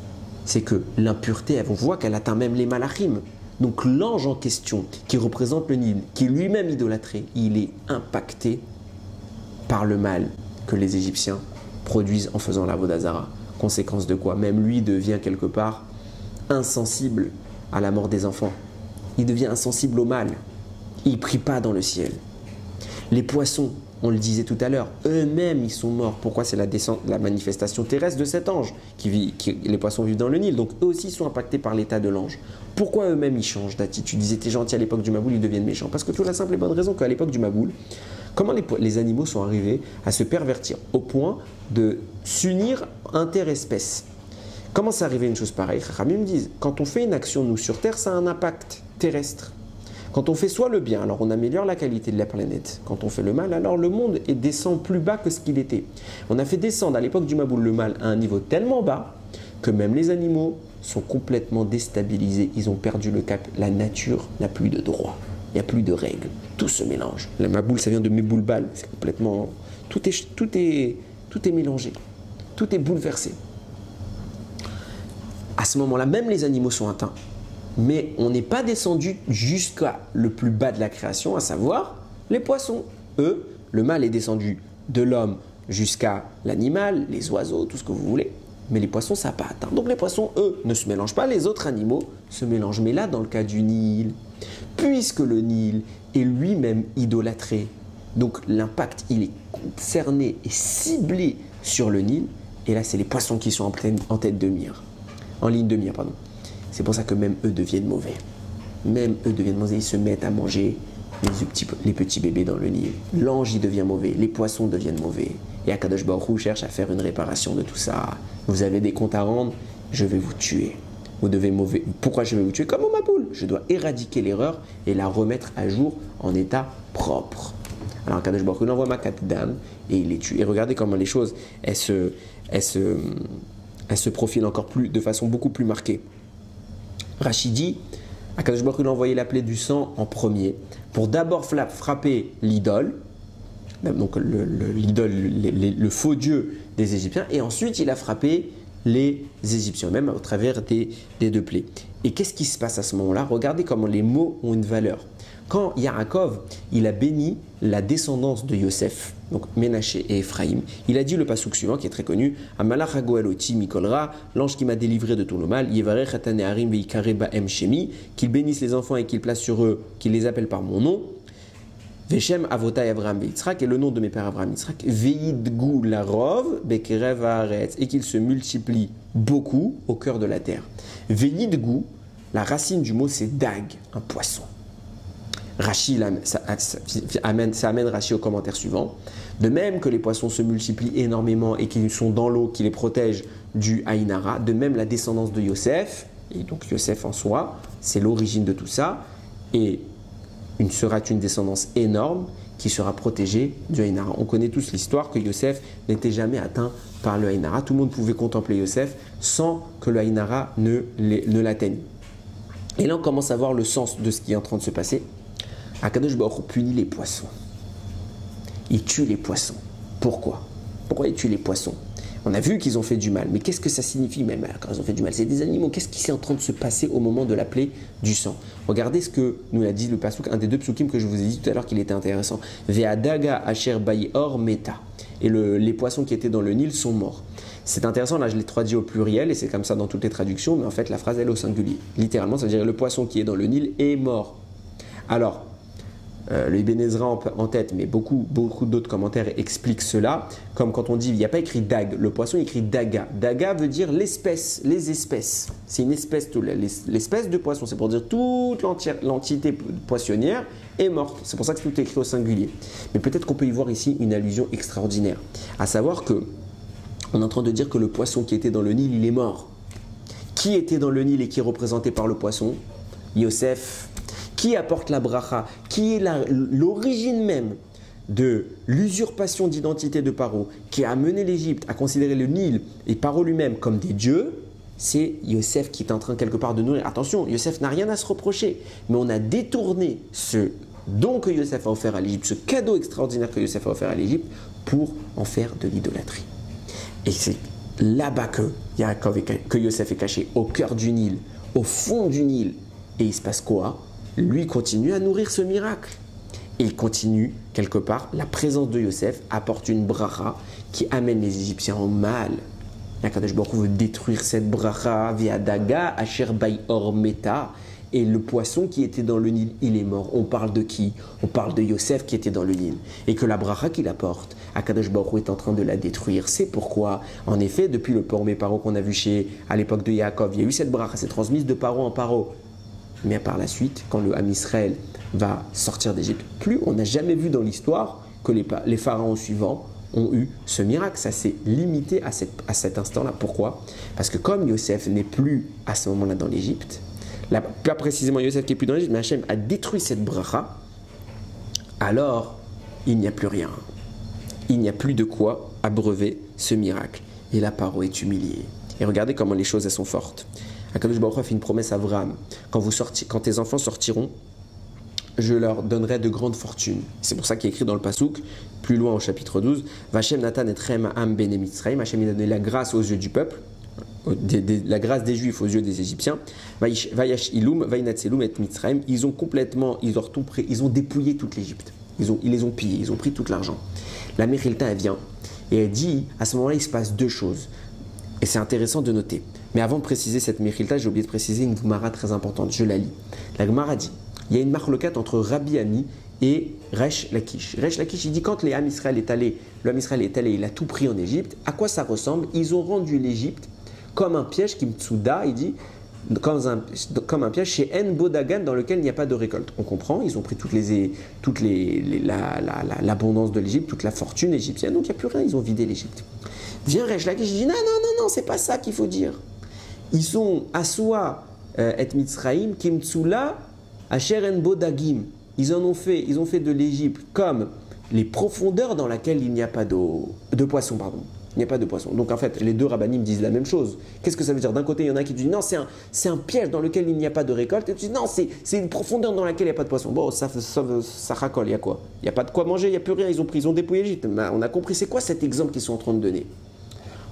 c'est que l'impureté, on voit qu'elle atteint même les malachim. Donc l'ange en question, qui représente le Nil, qui est lui-même idolâtré, il est impacté par le mal que les Égyptiens produisent en faisant la Avodah Zara. Conséquence de quoi? Même lui devient quelque part insensible à la mort des enfants. Il devient insensible au mal. Il ne prie pas dans le ciel. Les poissons, on le disait tout à l'heure, eux-mêmes ils sont morts. Pourquoi? C'est la manifestation terrestre de cet ange. Les poissons vivent dans le Nil, donc eux aussi sont impactés par l'état de l'ange. Pourquoi eux-mêmes ils changent d'attitude? Ils étaient gentils à l'époque du Maboul, ils deviennent méchants. Parce que pour la simple et bonne raison qu'à l'époque du Maboul, comment les animaux sont arrivés à se pervertir au point de s'unir interespèces? Comment c'est arrivé une chose pareille? Ramim me disent, quand on fait une action nous sur Terre, ça a un impact terrestre. Quand on fait soit le bien, alors on améliore la qualité de la planète. Quand on fait le mal, alors le monde descend plus bas que ce qu'il était. On a fait descendre à l'époque du Maboul le mal à un niveau tellement bas que même les animaux sont complètement déstabilisés. Ils ont perdu le cap. La nature n'a plus de droit. il n'y a plus de règles. Tout se mélange. La maboule, ça vient de méboulbal. C'est complètement... Tout est mélangé. Tout est bouleversé. À ce moment-là, même les animaux sont atteints. Mais on n'est pas descendu jusqu'à le plus bas de la création, à savoir les poissons. Eux, le mal est descendu de l'homme jusqu'à l'animal, les oiseaux, tout ce que vous voulez. Mais les poissons, ça n'a pas atteint. Donc les poissons, eux, ne se mélangent pas. Les autres animaux se mélangent. Mais là, dans le cas du Nil, puisque le Nil est lui-même idolâtré, donc l'impact, il est cerné et ciblé sur le Nil. Et là, c'est les poissons qui sont en tête de mire. En ligne de mire, pardon. C'est pour ça que même eux deviennent mauvais. Même eux deviennent mauvais. Ils se mettent à manger les petits bébés dans le Nil. L'ange, il devient mauvais. Les poissons deviennent mauvais. Et Akadosh Baruch Hu cherche à faire une réparation de tout ça. Vous avez des comptes à rendre, je vais vous tuer. Vous devez mauvais. Pourquoi je vais vous tuer? Comme au Maboul. Je dois éradiquer l'erreur et la remettre à jour en état propre. Alors Akadosh Baruch Hu envoie Makat Dam et il les tue. Et regardez comment les choses, elles se profilent encore plus, de façon beaucoup plus marquée. Rachid dit, Akadosh Baruch Hu a envoyé la plaie du sang en premier pour d'abord frapper l'idole, donc l'idole, le faux dieu des Égyptiens, et ensuite il a frappé les Égyptiens, même au travers des deux plaies. Et qu'est-ce qui se passe à ce moment-là? Regardez comment les mots ont une valeur. Quand Yaakov, il a béni la descendance de Yosef, donc Ménaché et Ephraïm, il a dit le passouk suivant qui est très connu, Amalach hagoeloti mikolra, l'ange qui m'a délivré de tout le mal, Yevarech hataneharim veikare baem shemi, qu'il bénisse les enfants et qu'il place sur eux, qu'il les appelle par mon nom, Veshem avotai Avraham veitzrak, et le nom de mes pères Avraham et Yitzhak, veidgu larov bekerev haaretz, et qu'il se multiplie beaucoup au cœur de la terre. Veidgu, la racine du mot c'est dag, un poisson. Rashi, ça amène Rashi au commentaire suivant. De même que les poissons se multiplient énormément et qu'ils sont dans l'eau qui les protège du Aïnara, de même la descendance de Yosef, et donc Yosef en soi, c'est l'origine de tout ça, et sera une descendance énorme qui sera protégée du Aïnara. On connaît tous l'histoire que Yosef n'était jamais atteint par le Aïnara. Tout le monde pouvait contempler Yosef sans que le Aïnara ne l'atteigne. Et là, on commence à voir le sens de ce qui est en train de se passer. Akadosh Baruch Hu punit les poissons. Il tue les poissons. Pourquoi? Pourquoi il tue les poissons? On a vu qu'ils ont fait du mal, mais qu'est-ce que ça signifie même quand ils ont fait du mal? C'est des animaux. Qu'est-ce qui est en train de se passer au moment de la plaie du sang? Regardez ce que nous a dit le passouk, un des deux psukim que je vous ai dit tout à l'heure qu'il était intéressant. Ve'adaga asher baïor meta. Et les poissons qui étaient dans le Nil sont morts. C'est intéressant, là je l'ai traduit au pluriel et c'est comme ça dans toutes les traductions, mais en fait la phrase elle est au singulier. Littéralement, ça veut dire le poisson qui est dans le Nil est mort. Alors, le Ibn Ezra en tête, mais beaucoup d'autres commentaires expliquent cela, comme quand on dit, il n'y a pas écrit dag, le poisson écrit daga. Daga veut dire l'espèce, les espèces. C'est une espèce, l'espèce de poisson, c'est pour dire toute l'entité poissonnière est morte. C'est pour ça que tout est écrit au singulier. Mais peut-être qu'on peut y voir ici une allusion extraordinaire, à savoir que on est en train de dire que le poisson qui était dans le Nil, il est mort. Qui était dans le Nil et qui est représenté par le poisson? Yosef. Qui apporte la bracha, qui est l'origine même de l'usurpation d'identité de Paro, qui a amené l'Égypte à considérer le Nil et Paro lui-même comme des dieux, c'est Yosef qui est en train quelque part de nourrir. Attention, Yosef n'a rien à se reprocher, mais on a détourné ce don que Yosef a offert à l'Égypte, ce cadeau extraordinaire que Yosef a offert à l'Égypte, pour en faire de l'idolâtrie. Et c'est là-bas que Yosef est caché, au cœur du Nil, au fond du Nil. Et il se passe quoi? Lui continue à nourrir ce miracle. Et il continue, quelque part, la présence de Yosef apporte une bracha qui amène les Égyptiens au mal. Akadosh Baruch Hu veut détruire cette bracha via daga, asher baïor meta. Et le poisson qui était dans le Nil, il est mort. On parle de qui? On parle de Yosef qui était dans le Nil. Et que la bracha qu'il apporte, Akadosh Baruch Hu est en train de la détruire. C'est pourquoi, en effet, depuis le premier paro qu'on a vu à l'époque de Yaakov, il y a eu cette bracha, c'est transmise de paro en paro. Mais par la suite, quand le Ham Israël va sortir d'Égypte, plus on n'a jamais vu dans l'histoire que les pharaons suivants ont eu ce miracle. Ça s'est limité à cet instant-là. Pourquoi? Parce que comme Yosef n'est plus à ce moment-là dans l'Égypte, pas précisément Yosef qui n'est plus dans l'Égypte, mais Hachem a détruit cette bracha, alors il n'y a plus rien. Il n'y a plus de quoi abreuver ce miracle. Et là, Paro est humilié. Et regardez comment les choses elles sont fortes. Akadosh Baruch Hu a fait une promesse à Abraham. Quand tes enfants sortiront je leur donnerai de grandes fortunes. C'est pour ça qu'il est écrit dans le Passouk, plus loin au chapitre 12, Vachem Natan et Trem Am Bene Mitzrayim, Hachem a donné la grâce aux yeux du peuple, la grâce des Juifs aux yeux des Égyptiens, Vayash Ilum, Vainatselum et Mitzrayim, ils ont dépouillé toute l'Égypte. Ils les ont pillés, ils ont pris tout l'argent. La Mechilta, elle vient et elle dit, à ce moment-là, il se passe deux choses. Et c'est intéressant de noter. Mais avant de préciser cette Mechilta, j'ai oublié de préciser une Gemara très importante. Je la lis. La Gemara dit, il y a une marloquette entre Rabbi Ami et Resh Lakish. Resh Lakish, il dit, quand le Ham Israël est allé, il a tout pris en Égypte. À quoi ça ressemble? Ils ont rendu l'Égypte comme un piège, Kimtsuda, il dit, comme un piège chez En Bodagan dans lequel il n'y a pas de récolte. On comprend, ils ont pris l'abondance de l'Égypte, toute la fortune égyptienne, donc il n'y a plus rien, ils ont vidé l'Égypte. Vient Resh Lakish, il dit non, c'est pas ça qu'il faut dire. Ils sont Aswa et Mitzraïm, Kimtsula, Asher En Bodagim. Ils ont fait de l'Égypte comme les profondeurs dans lesquelles il n'y a pas de poisson, pardon. Il n'y a pas de poisson. Donc en fait, les deux rabbinim disent la même chose. Qu'est-ce que ça veut dire? D'un côté, il y en a qui disent non, c'est un piège dans lequel il n'y a pas de récolte. Et tu dis non, c'est une profondeur dans laquelle il n'y a pas de poisson. Bon, ça racole, il y a quoi? Il n'y a pas de quoi manger, il n'y a plus rien. Ils ont dépouillé l'Égypte. On a compris, c'est quoi cet exemple qu'ils sont en train de donner?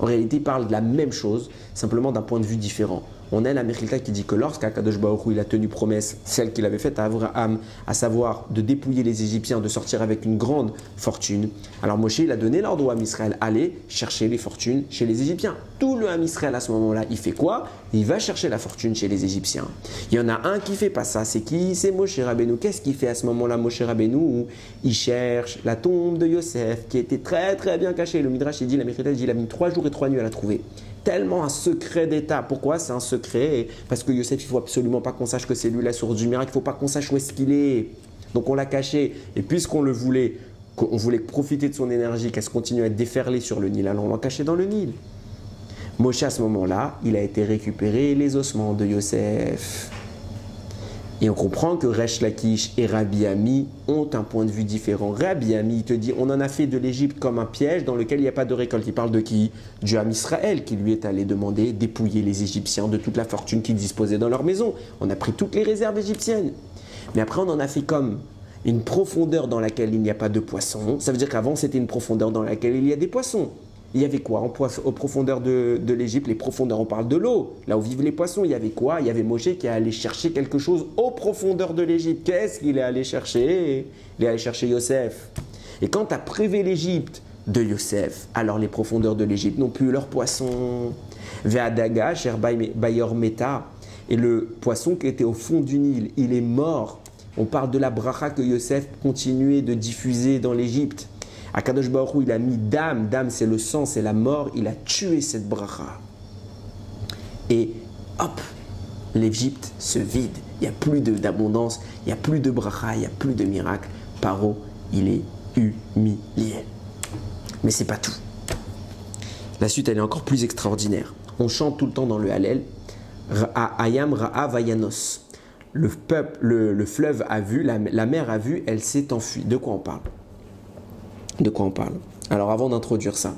En réalité, ils parlent de la même chose, simplement d'un point de vue différent. On a la Mechilta qui dit que lorsqu'Akadosh Baruch Hu il a tenu promesse, celle qu'il avait faite à Abraham, à savoir de dépouiller les Égyptiens, de sortir avec une grande fortune, alors Moshe il a donné l'ordre au Ham Israël, allez chercher les fortunes chez les Égyptiens. Tout le Ham Israël à ce moment-là, il fait quoi? Il va chercher la fortune chez les Égyptiens. Il y en a un qui fait pas ça, c'est qui? C'est Moshe Rabbeinu. Qu'est-ce qu'il fait à ce moment-là, Moshe Rabbeinu? Il cherche la tombe de Yosef, qui était très très bien cachée. Le Midrash il dit, la Mechilta dit, il a mis 3 jours et 3 nuits à la trouver. Tellement un secret d'État. Pourquoi c'est un secret? Parce que Yosef, il ne faut absolument pas qu'on sache que c'est lui la source du miracle. Il ne faut pas qu'on sache où est-ce qu'il est. Donc on l'a caché. Et puisqu'on le voulait, qu'on voulait profiter de son énergie, qu'elle se continue à déferler sur le Nil, alors on l'a caché dans le Nil. Moshe, à ce moment-là, il a été récupérer les ossements de Yosef. Et on comprend que Resh Lakish et Rabbi Ami ont un point de vue différent. Rabbi Ami, il te dit, on en a fait de l'Égypte comme un piège dans lequel il n'y a pas de récolte. Il parle de qui? Du Ham Israël, qui lui est allé demander dépouiller les Égyptiens de toute la fortune qu'ils disposaient dans leur maison. On a pris toutes les réserves égyptiennes. Mais après, on en a fait comme une profondeur dans laquelle il n'y a pas de poissons. Ça veut dire qu'avant, c'était une profondeur dans laquelle il y a des poissons. Il y avait quoi aux profondeurs de l'Égypte? Les profondeurs, on parle de l'eau, là où vivent les poissons. Il y avait quoi? Il y avait Moshe qui est allé chercher quelque chose aux profondeurs de l'Égypte. Qu'est-ce qu'il est allé chercher? Il est allé chercher Yosef. Et quand tu as privé l'Égypte de Yosef, alors les profondeurs de l'Égypte n'ont plus leurs poissons. Ve'adaga, cher Bayor Meta, et le poisson qui était au fond du Nil, il est mort. On parle de la bracha que Yosef continuait de diffuser dans l'Égypte. Akadosh Baruch Hu, il a mis dam, c'est le sang, c'est la mort, il a tué cette bracha. Et hop, l'Égypte se vide, il n'y a plus d'abondance, il n'y a plus de bracha, il n'y a plus de miracle. Paro, il est humilié. Mais c'est pas tout. La suite, elle est encore plus extraordinaire. On chante tout le temps dans le Hallel, Ayam Ra'a Vayanos. Le fleuve a vu, la mer a vu, elle s'est enfuie. De quoi on parle? De quoi on parle? Alors avant d'introduire ça,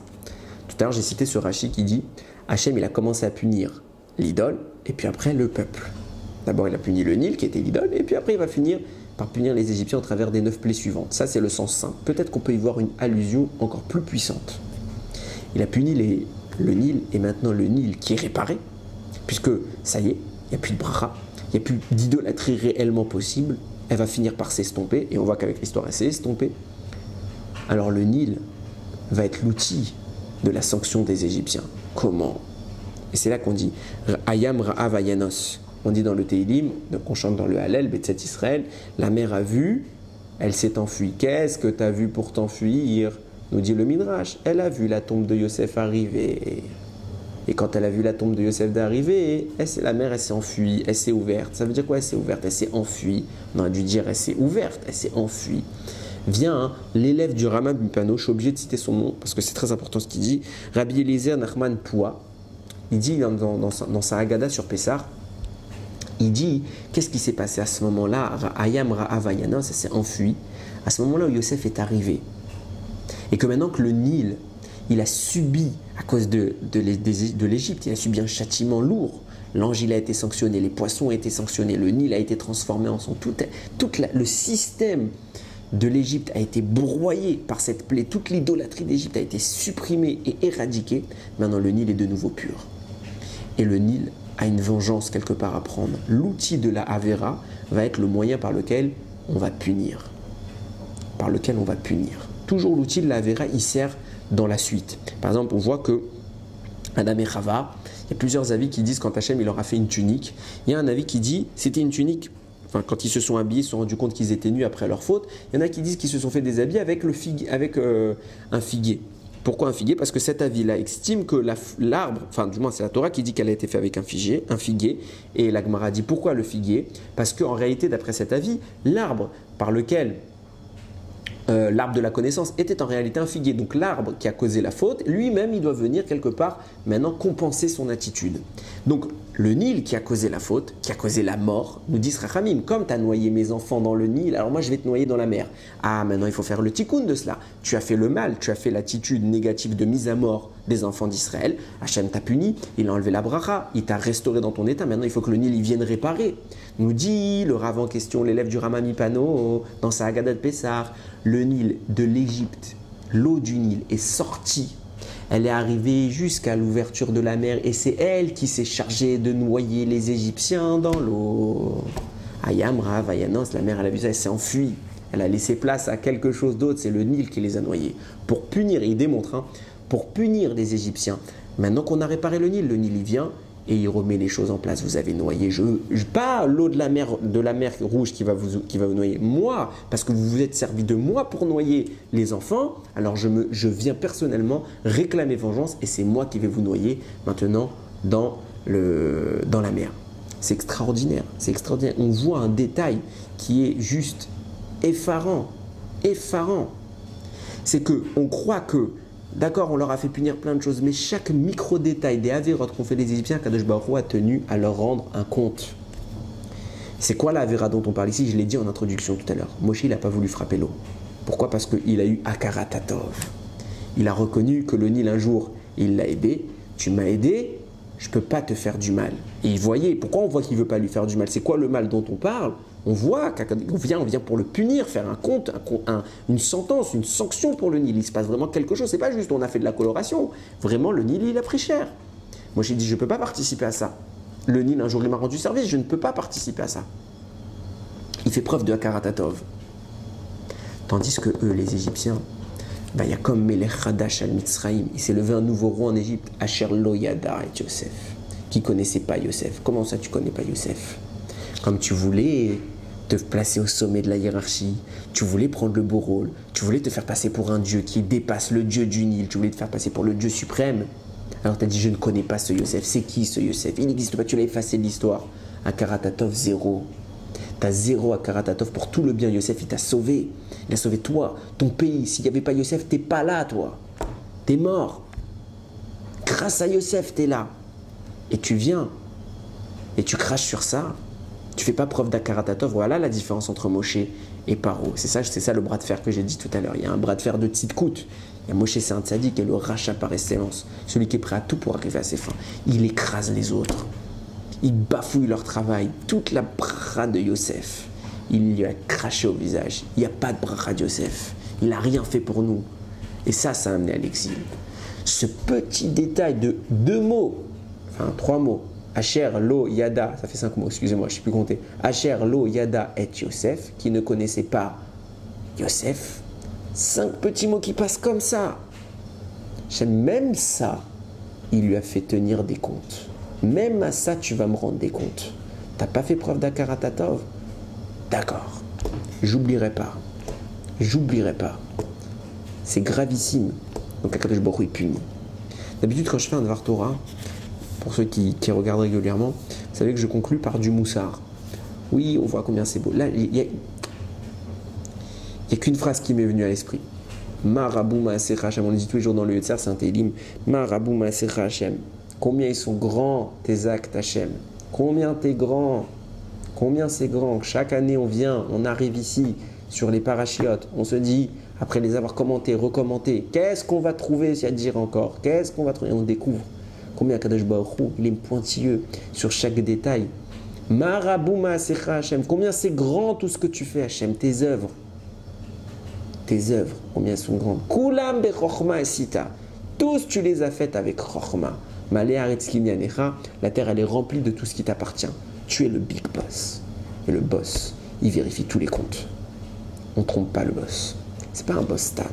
tout à l'heure j'ai cité ce Rashi qui dit Hachem il a commencé à punir l'idole et puis après le peuple. D'abord il a puni le Nil qui était l'idole et puis après il va finir par punir les Égyptiens au travers des 9 plaies suivantes. Ça c'est le sens simple. Peut-être qu'on peut y voir une allusion encore plus puissante. Il a puni le Nil et maintenant le Nil qui est réparé puisque ça y est, il n'y a plus de bracha, il n'y a plus d'idolâtrie réellement possible. Elle va finir par s'estomper et on voit qu'avec l'histoire elle s'est estompée. Alors le Nil va être l'outil de la sanction des Égyptiens. Comment? Et c'est là qu'on dit Ayam Ra'a Vayanos. On dit dans le Teilim, donc on chante dans le Hallel, Betset Israël, la mer a vu, elle s'est enfuie. Qu'est-ce que tu as vu pour t'enfuir? Nous dit le Midrash. Elle a vu la tombe de Yosef arriver. Et quand elle a vu la tombe de Yosef d'arriver, la mer elle s'est enfuie, elle s'est ouverte. Ça veut dire quoi elle s'est ouverte? Elle s'est enfuie. On aurait dû dire elle s'est ouverte, elle s'est enfuie. Vient l'élève du Rama Bipano, je suis obligé de citer son nom parce que c'est très important ce qu'il dit, Rabbi Eliezer Nachman Poua. Il dit dans sa Haggadah sur Pessah, il dit qu'est-ce qui s'est passé à ce moment-là? Ayam Ra'a Vayanos, ça s'est enfui. À ce moment-là où Yosef est arrivé et que maintenant que le Nil il a subi, a cause de l'Égypte, il a subi un châtiment lourd. L'ange il a été sanctionné, les poissons ont été sanctionnés, le Nil a été transformé en sang. Le système de l'Égypte a été broyé par cette plaie. Toute l'idolâtrie d'Égypte a été supprimée et éradiquée. Maintenant, le Nil est de nouveau pur. Et le Nil a une vengeance quelque part à prendre. L'outil de la Avera va être le moyen par lequel on va punir. Toujours l'outil de la Avera, il sert dans la suite. Par exemple, on voit que Adam et Chava, il y a plusieurs avis qui disent quand Hachem il leur a fait une tunique. Il y a un avis qui dit c'était une tunique. Enfin, quand ils se sont habillés, ils se sont rendus compte qu'ils étaient nus après leur faute. Il y en a qui disent qu'ils se sont fait des habits avec un figuier. Pourquoi un figuier? Parce que cet avis-là estime que l'arbre, enfin du moins c'est la Torah qui dit qu'elle a été faite avec un figuier. Et la Gemara dit pourquoi le figuier? Parce qu'en réalité, d'après cet avis, l'arbre par lequel l'arbre de la connaissance était en réalité un figuier. Donc l'arbre qui a causé la faute, lui-même, il doit venir quelque part maintenant compenser son attitude. Donc le Nil qui a causé la faute, qui a causé la mort, nous dit Rachamim, comme tu as noyé mes enfants dans le Nil, alors moi je vais te noyer dans la mer. Ah, maintenant il faut faire le tikkun de cela. Tu as fait le mal, tu as fait l'attitude négative de mise à mort des enfants d'Israël. Hachem t'a puni, il a enlevé la bracha, il t'a restauré dans ton état. Maintenant il faut que le Nil il vienne réparer. Nous dit le Rav en question, l'élève du Rama Mipano, dans sa Haggadah de Pessah, le Nil de l'Égypte, l'eau du Nil est sortie. Elle est arrivée jusqu'à l'ouverture de la mer et c'est elle qui s'est chargée de noyer les Égyptiens dans l'eau. Ayam, Rav, Ayanos, la mer, elle a vu ça, elle s'est enfuie. Elle a laissé place à quelque chose d'autre, c'est le Nil qui les a noyés. Pour punir, et il démontre, pour punir les Égyptiens. Maintenant qu'on a réparé le Nil il vient et il remet les choses en place. Vous avez noyé, pas l'eau de la mer rouge qui va vous noyer, moi, parce que vous vous êtes servi de moi pour noyer les enfants, alors je viens personnellement réclamer vengeance et c'est moi qui vais vous noyer maintenant dans la mer. C'est extraordinaire, c'est extraordinaire. On voit un détail qui est juste effarant. C'est qu'on croit que d'accord, on leur a fait punir plein de choses, mais chaque micro-détail des avérotes qu'ont fait les Égyptiens, Kadosh Baruch Hu a tenu à leur rendre un compte. C'est quoi la avéra dont on parle ici? Je l'ai dit en introduction tout à l'heure. Moshe, il n'a pas voulu frapper l'eau. Pourquoi? Parce qu'il a eu Akarat Hatov. Il a reconnu que le Nil, un jour, il l'a aidé. Tu m'as aidé, je ne peux pas te faire du mal. Et il voyait, pourquoi on voit qu'il ne veut pas lui faire du mal? C'est quoi le mal dont on parle? On voit qu'on vient pour le punir, faire un compte, une sentence, une sanction pour le Nil. Il se passe vraiment quelque chose. C'est pas juste on a fait de la coloration. Vraiment, le Nil, il a pris cher. Moi, j'ai dit, je ne peux pas participer à ça. Le Nil, un jour, il m'a rendu service. Je ne peux pas participer à ça. Il fait preuve de Hakarat Hatov. Tandis que eux, les Égyptiens, il y a comme Melech Hadash al Mitzraïm. Il s'est levé un nouveau roi en Égypte, Asher Lo Yada et Yosef, qui ne connaissait pas Yosef. Comment ça, tu ne connais pas Yosef? Comme tu voulais te placer au sommet de la hiérarchie, tu voulais prendre le beau rôle, tu voulais te faire passer pour un dieu qui dépasse le dieu du Nil, tu voulais te faire passer pour le dieu suprême. Alors tu as dit, je ne connais pas ce Yosef. C'est qui ce Yosef? Il n'existe pas, tu l'as effacé de l'histoire. Hakarat Hatov, zéro. Tu as zéro Hakarat Hatov pour tout le bien. Yosef, il t'a sauvé. Il a sauvé toi, ton pays. S'il n'y avait pas Yosef, tu n'es pas là, toi. Tu es mort. Grâce à Yosef, tu es là. Et tu viens. Et tu craches sur ça. Tu fais pas preuve d'Hakarat Hatov. Voilà la différence entre Moshe et Paro. C'est ça le bras de fer que j'ai dit tout à l'heure. Il y a un bras de fer de tzidkout. Il y a Moshe, c'est un tzaddik et le rachat par excellence. Celui qui est prêt à tout pour arriver à ses fins. Il écrase les autres. Il bafouille leur travail. Toute la bracha de Yosef, il lui a craché au visage. Il n'y a pas de bracha de Yosef. Il n'a rien fait pour nous. Et ça a amené à l'exil. Ce petit détail de 2 mots, enfin 3 mots, Asher, Lo, Yada, ça fait 5 mots, excusez-moi, je ne sais plus compter. Asher, Lo, Yada et Yosef, qui ne connaissait pas Yosef. 5 petits mots qui passent comme ça. Même ça, il lui a fait tenir des comptes. Même à ça, tu vas me rendre des comptes. Tu n'as pas fait preuve d'Hakarat Hatov? D'accord. J'oublierai pas. C'est gravissime. Donc, Akadosh Baruch Hu est puni. D'habitude, quand je fais un Dvar Torah, pour ceux qui regardent régulièrement, vous savez que je conclue par du moussard. Oui, on voit combien c'est beau. Là, il n'y a qu'une phrase qui m'est venue à l'esprit. Marabou Maaser Hashem. On le dit tous les jours dans le Yetzer, c'est un Télim. Marabou Maaser Hashem. Combien ils sont grands tes actes, Hashem. Combien t'es grand. Combien c'est grand. Chaque année, on arrive ici, sur les parachiotes. On se dit, après les avoir commentés, recommandés, qu'est-ce qu'on va trouver à dire encore? Qu'est-ce qu'on va trouver? Et on découvre combien Kadosh Baruch Hu, il est pointilleux sur chaque détail. Marabou Ma'asecha Hashem, combien c'est grand tout ce que tu fais Hashem, tes œuvres, combien elles sont grandes. Kulam Bechochma Esita, tous tu les as faites avec Chochma. Malé Haaretz Kinyanecha, la terre elle est remplie de tout ce qui t'appartient. Tu es le big boss. Et le boss, il vérifie tous les comptes. On ne trompe pas le boss. C'est pas un boss stan.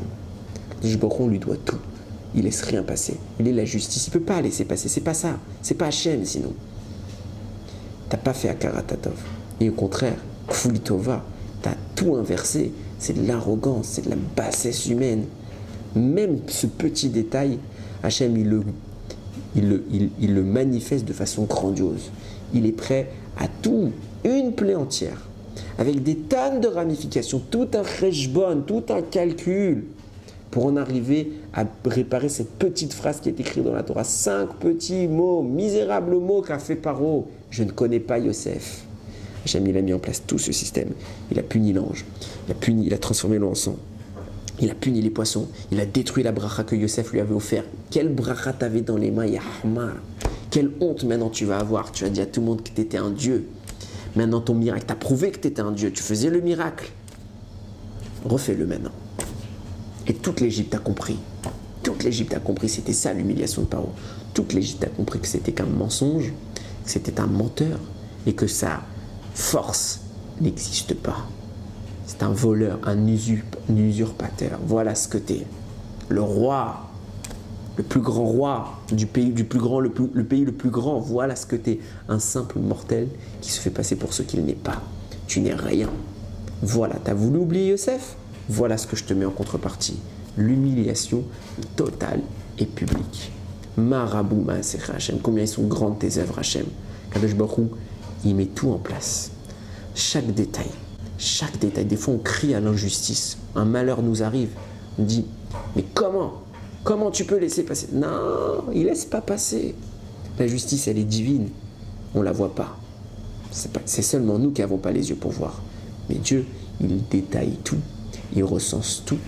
On lui doit tout. Il laisse rien passer. Il est la justice. Il peut pas laisser passer. C'est pas ça. C'est pas Hachem sinon. T'as pas fait Akaratatov. Et au contraire, Kfulitova, t'as tout inversé. C'est de l'arrogance, c'est de la bassesse humaine. Même ce petit détail, Hachem, il le manifeste de façon grandiose. Il est prêt à tout, une plaie entière, avec des tonnes de ramifications, tout un cheshbon, tout un calcul, pour en arriver à réparer cette petite phrase qui est écrite dans la Torah. 5 petits mots, misérables mots qu'a fait Paro. Je ne connais pas Yosef. Hachem, il a mis en place tout ce système. Il a puni l'ange, il a transformé l'eau en sang. Il a puni les poissons, il a détruit la bracha que Yosef lui avait offert. Quelle bracha t'avais dans les mains, Yahma? Quelle honte maintenant tu vas avoir. Tu as dit à tout le monde que tu étais un dieu. Maintenant ton miracle, tu as prouvé que tu étais un dieu. Tu faisais le miracle. Refais-le maintenant. Et toute l'Égypte a compris. Toute l'Égypte a compris, c'était ça l'humiliation de Paro. Toute l'Égypte a compris que c'était qu'un mensonge, que c'était un menteur et que sa force n'existe pas. C'est un voleur, un usurpateur. Voilà ce que t'es. Le roi, le plus grand roi du pays, le pays le plus grand. Voilà ce que t'es. Un simple mortel qui se fait passer pour ce qu'il n'est pas. Tu n'es rien. Voilà, t'as voulu oublier Yosef? Voilà ce que je te mets en contrepartie. L'humiliation totale et publique. Marabou Ma'asecha Hashem. Combien ils sont grandes tes œuvres, Hashem. Kadosh Baruch Hu, il met tout en place. Chaque détail. Chaque détail. Des fois, on crie à l'injustice. Un malheur nous arrive. On dit, mais comment tu peux laisser passer? Non, il ne laisse pas passer. La justice, elle est divine. On ne la voit pas. C'est seulement nous qui n'avons pas les yeux pour voir. Mais Dieu, il détaille tout. Il recense tout.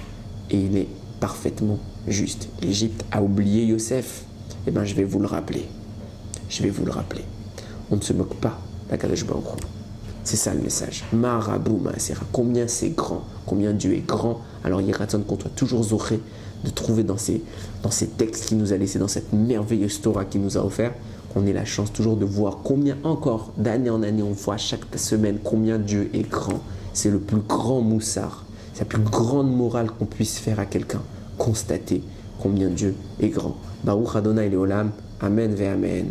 Et il est parfaitement juste. L'Égypte a oublié Yosef. Eh bien, je vais vous le rappeler. Je vais vous le rappeler. On ne se moque pas d'Akadosh Baruch Hu. C'est ça le message. Marabou Ma'asera. Combien c'est grand, combien Dieu est grand. Alors il raconte qu'on doit toujours zoré de trouver dans ces textes qu'il nous a laissés, dans cette merveilleuse Torah qu'il nous a offert, qu'on ait la chance toujours de voir combien encore, d'année en année, on voit chaque semaine combien Dieu est grand. C'est le plus grand moussard. C'est la plus grande morale qu'on puisse faire à quelqu'un. Constater combien Dieu est grand. Baruch Adonai Leolam. Amen ve Amen.